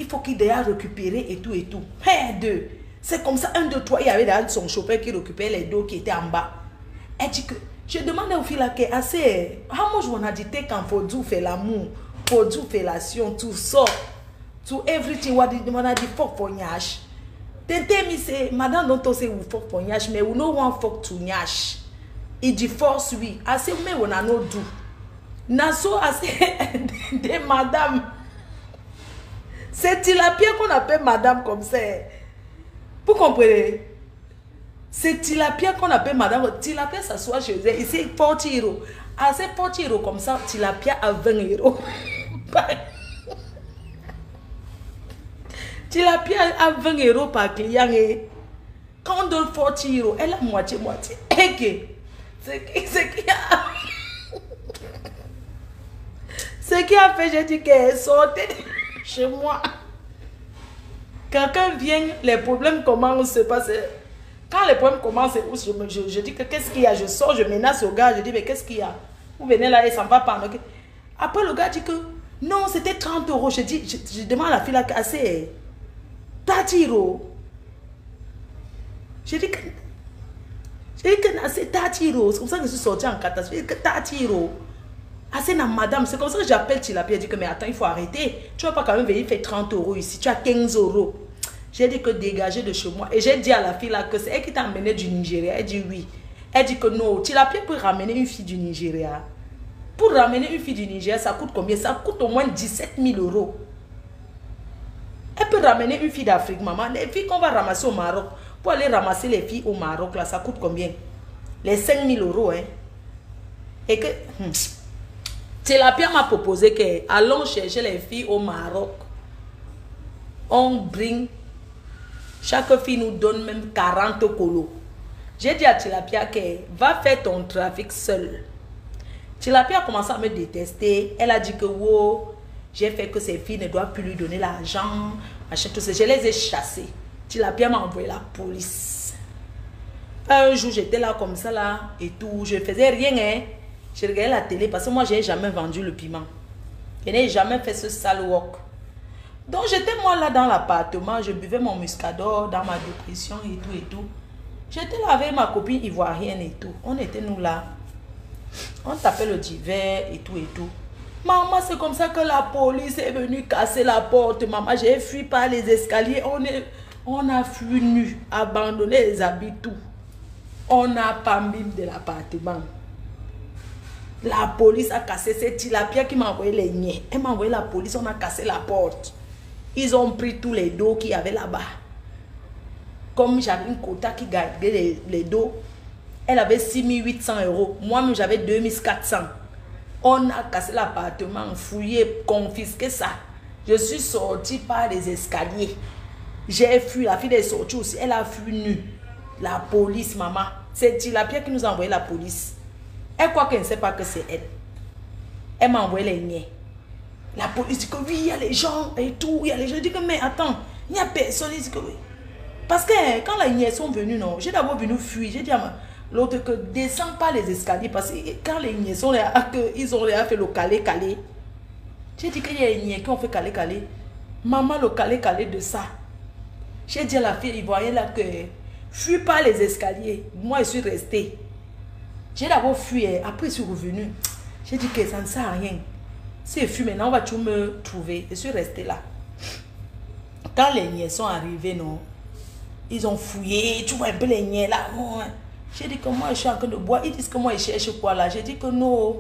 il faut qu'ils doivent récupérer et tout et tout. Hey, 2. C'est comme ça, 1, 2, 3, il y avait son chauffeur qui récupérait les dos qui étaient en bas. Elle dit que, je demandais au fil là que, assez, how much on a dit quand faut do faire l'amour, faut do fellation, tout ça, to everything, what on a dit fuck for nyash. Tente mi say, madame don't say we fuck for nyash, mais we no want fuck to nyash. Il dit force oui, assez, mais on a no do. Naso assez, de madame. C'est tilapia qu'on appelle madame comme ça. Vous comprenez? C'est tilapia qu'on appelle madame. Tilapia s'assoit chez elle. Ici, 40 euros. Ah, c'est 40 euros comme ça. Tilapia à 20 euros. Tilapia à 20 euros par client. Et quand on donne 40 euros, elle a moitié-moitié. C'est qui a... Ce qui a fait, j'ai dit qu'elle sortait chez moi. Quelqu'un vient, les problèmes commencent à se passer. Quand les problèmes commencent, je dis que qu'est-ce qu'il y a? Je sors, je menace au gars, je dis mais qu'est-ce qu'il y a? Vous venez là et ça ne va pas. Après le gars dit que non, c'était 30 euros. Je demande à la fille là, assez 30 euros. Je dis que c'est 30 euros. C'est comme ça que je suis sortie en catastrophe. Je dis que 30 euros. Assez na madame, c'est comme ça que j'appelle Tilapia. Elle dit que mais attends, il faut arrêter. Tu ne vas pas quand même venir faire 30 euros ici. Tu as 15 euros. J'ai dit que dégager de chez moi. Et j'ai dit à la fille là que c'est elle qui t'a emmené du Nigeria. Elle dit oui. Elle dit que non, Tilapia peut ramener une fille du Nigeria. Pour ramener une fille du Nigeria, ça coûte combien? Ça coûte au moins 17 000 euros. Elle peut ramener une fille d'Afrique, maman. Les filles qu'on va ramasser au Maroc, pour aller ramasser les filles au Maroc, là, ça coûte combien? Les 5 000 euros, hein. Et que... Tilapia m'a proposé que allons chercher les filles au Maroc. On bring... Chaque fille nous donne même 40 colos. J'ai dit à Tilapia que va faire ton trafic seul. Tilapia a commencé à me détester. Elle a dit que wow, j'ai fait que ces filles ne doivent plus lui donner l'argent. Tout ça. Je les ai chassées. Tilapia m'a envoyé la police. Un jour, j'étais là comme ça là et tout. Je ne faisais rien. Hein. Je regardais la télé parce que moi, je n'ai jamais vendu le piment. Je n'ai jamais fait ce sale work. Donc, j'étais moi là dans l'appartement. Je buvais mon muscador dans ma dépression et tout et tout. J'étais là avec ma copine ivoirienne et tout. On était nous là. On tapait le divers et tout et tout. Maman, c'est comme ça que la police est venue casser la porte. Maman, j'ai fui par les escaliers. On a fui nu, abandonné les habits, tout. On a pas mis de l'appartement. La police a cassé. C'est Tilapia qui m'a envoyé les niais. Elle m'a envoyé la police, on a cassé la porte. Ils ont pris tous les dos qu'il y avait là-bas. Comme j'avais une quota qui gardait les dos, elle avait 6 800 euros. Moi-même, j'avais 2 400. On a cassé l'appartement, fouillé, confisqué ça. Je suis sortie par les escaliers. J'ai fui. La fille est sortie aussi. Elle a fui nue. La police, maman. C'est Tilapia qui nous a envoyé la police. Elle croit qu'elle ne sait pas que c'est elle. Elle m'a envoyé les niais. La police dit que oui, il y a les gens et tout. Il y a les gens. Je dis que mais attends, il n'y a personne. Il dit que oui. Parce que quand les niais sont venus, non, j'ai d'abord venu fuir. J'ai dit à l'autre que descends pas les escaliers. Parce que quand les niais sont là, ils ont fait le calé-calé. J'ai dit qu'il y a les niais qui ont fait calé-calé. Maman, le calé-calé de ça. J'ai dit à la fille ivoirienne là que fuis pas les escaliers. Moi, je suis restée. J'ai d'abord fui. Après, je suis revenue. J'ai dit que ça ne sert à rien. Si je fuis maintenant, on va tout me trouver. Je suis restée là. Quand les niais sont arrivés, non, ils ont fouillé. Tu vois un peu les niais là. J'ai dit que moi, je suis en train de boire. Ils disent que moi, je cherche quoi là. J'ai dit que non.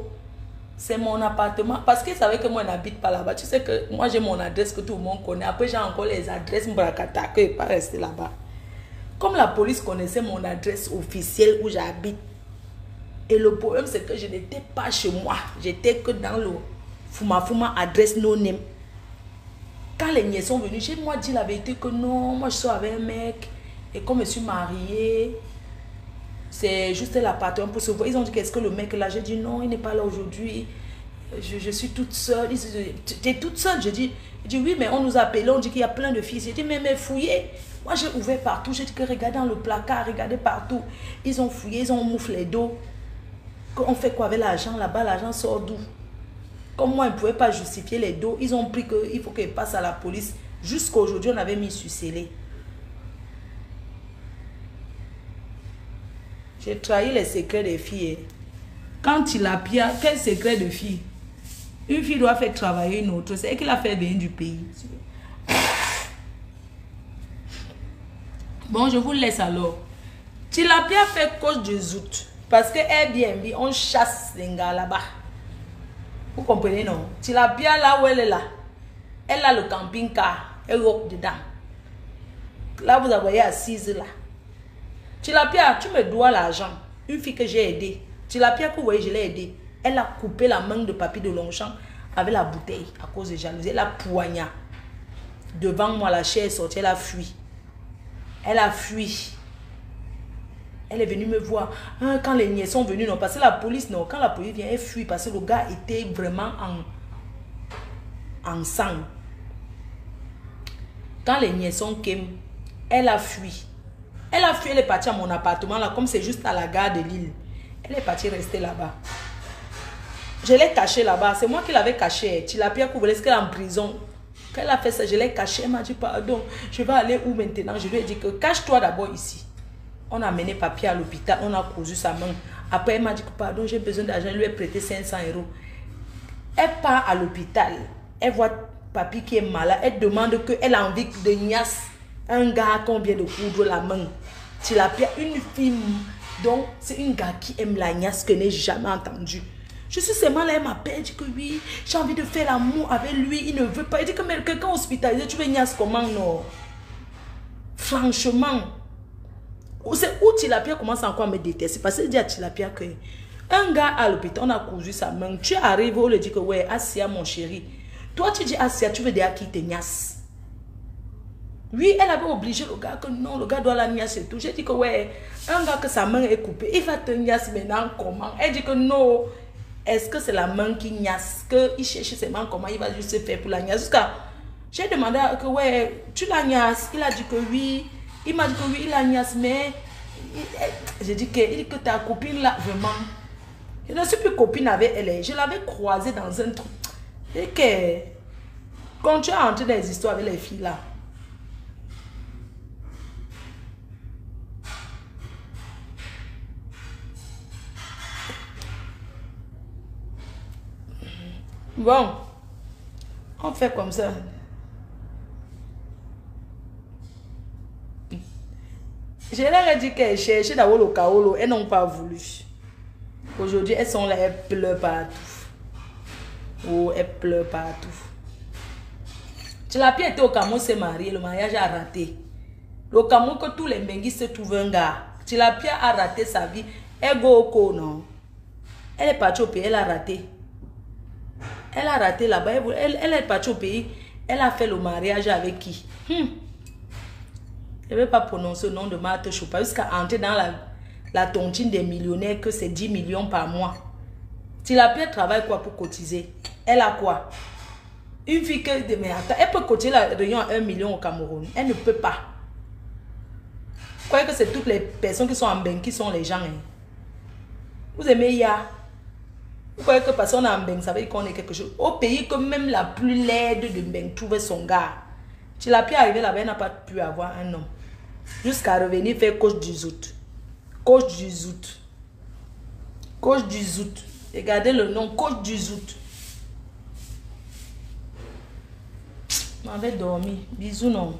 C'est mon appartement. Parce qu'ils savaient que moi, je n'habite pas là-bas. Tu sais que moi, j'ai mon adresse que tout le monde connaît. Après, j'ai encore les adresses Mbrakata que je ne vais pas rester là-bas. Comme la police connaissait mon adresse officielle où j'habite. Et le problème, c'est que je n'étais pas chez moi. J'étais que dans le Fuma adresse no name. Quand les niais sont venus, j'ai moi dit la vérité que non, moi je suis avec un mec. Et comme je suis mariée, c'est juste l'appartement pour se voir. Ils ont dit qu'est-ce que le mec là? J'ai dit non, il n'est pas là aujourd'hui. Je suis toute seule. Tu es toute seule? Je dis oui, mais on nous a appelé, on dit qu'il y a plein de filles. J'ai dit mais fouillez. Moi j'ai ouvert partout. J'ai dit que regardez dans le placard, regardez partout. Ils ont fouillé, ils ont mouflé les dos. On fait quoi avec l'argent là-bas? L'argent sort d'où? Comme moi, ils ne pouvaient pas justifier les dos. Ils ont pris qu'il faut qu'ils passent à la police. Jusqu'aujourd'hui, on avait mis sur scellé. J'ai trahi les secrets des filles. Quand Tilapia, quel secret de fille? Une fille doit faire travailler une autre. C'est elle qui l'a fait venir du pays. Bon, je vous laisse alors. Tilapia fait cause de zout. Parce que Airbnb, on chasse les gars là-bas. Vous comprenez, non? Tilapia, là où elle est là, elle a le camping-car, elle roule dedans. Là, vous avez assise là. Tilapia, tu me dois l'argent. Une fille que j'ai aidée. Tilapia, que vous voyez, je l'ai aidée. Elle a coupé la main de papy de Longchamp avec la bouteille à cause de jalousie. Elle a poignardé. Devant moi, la chair est sortie, elle a fui. Elle a fui. Elle est venue me voir. Quand les niais sont venus, non, parce que la police, non, quand la police vient, elle fuit parce que le gars était vraiment ensemble. Quand les niaisons came, elle a fui. Elle a fui, elle est partie à mon appartement là, comme c'est juste à la gare de Lille. Elle est partie rester là-bas. Je l'ai caché là-bas. C'est moi qui l'avais caché. Tilapia Kouvelé, est-ce qu'elle est en prison? Quand elle a fait ça, je l'ai caché. Elle m'a dit, pardon, je vais aller où maintenant? Je lui ai dit que cache-toi d'abord ici. On a amené papier à l'hôpital, on a cousu sa main. Après, elle m'a dit que pardon, j'ai besoin d'argent. Je lui ai prêté 500 €. Elle part à l'hôpital. Elle voit papy qui est malade. Elle demande qu'elle a envie de niasse un gars qu'on vient de coudre la main. Tilapia, une fille. Donc, c'est une gars qui aime la niasse que je n'ai jamais entendue. Je suis seulement là, elle m'appelle, elle dit que oui, j'ai envie de faire l'amour avec lui, il ne veut pas. Elle dit que mais quelqu'un hospitalisé, tu veux niasse comment, non? Franchement. C'est où Tilapia commence encore à me détester. Parce qu'il dit à Tilapia que un gars à l'hôpital, on a cousu sa main. Tu arrives, on lui dit que ouais, Asia, mon chéri. Toi, tu dis Asia, tu veux dire qui te niasse. Oui, elle avait obligé le gars que non, le gars doit la niasse et tout. J'ai dit que ouais, un gars que sa main est coupée, il va te niasse maintenant comment? Elle dit que non. Est-ce que c'est la main qui niasse? Qu'il cherche ses mains, comment il va juste se faire pour la niasse? Jusqu'à j'ai demandé que ouais, tu la niasse. Il a dit que oui. Il m'a dit que oui, il la niasse, mais j'ai dit que ta copine là, vraiment. Je ne suis plus copine avec elle. Je l'avais croisée dans un truc. Et que quand tu as entré dans les histoires avec les filles là. Bon, on fait comme ça. Je leur ai dit qu'elles cherchaient d'abord le Kaolo. Elles n'ont pas voulu. Aujourd'hui, elles sont là, elles pleurent partout. Oh, elles pleurent partout. Tilapia était au Cameroun, s'est marié. Le mariage a raté. Le Cameroun, que tous les Benguis se trouvent un gars. Tilapia a raté sa vie. Elle go au non. Elle est partie au pays, elle a raté. Elle a raté là-bas. Elle est partie au pays. Elle a fait le mariage avec qui? Je ne vais pas prononcer le nom de Marthe Choupa jusqu'à entrer dans la tontine des millionnaires que c'est 10 millions par mois. Tilapia travaille quoi pour cotiser? Elle a quoi? Une fille que... Mais attends, elle peut cotiser la réunion à 1 million au Cameroun. Elle ne peut pas. Vous croyez que c'est toutes les personnes qui sont en Beng qui sont les gens? Hein? Vous aimez Ya? Vous croyez que parce qu'on est en Beng, ça veut dire qu'on est quelque chose? Au pays que même la plus laide de Beng trouvait son gars. Tilapia arrivé là-bas, elle n'a pas pu avoir un homme. Jusqu'à revenir faire coach du Zout. Coach du Zout. Coach du Zout. Regardez le nom, coach du Zout. Je m'avais dormi. Bisous, non.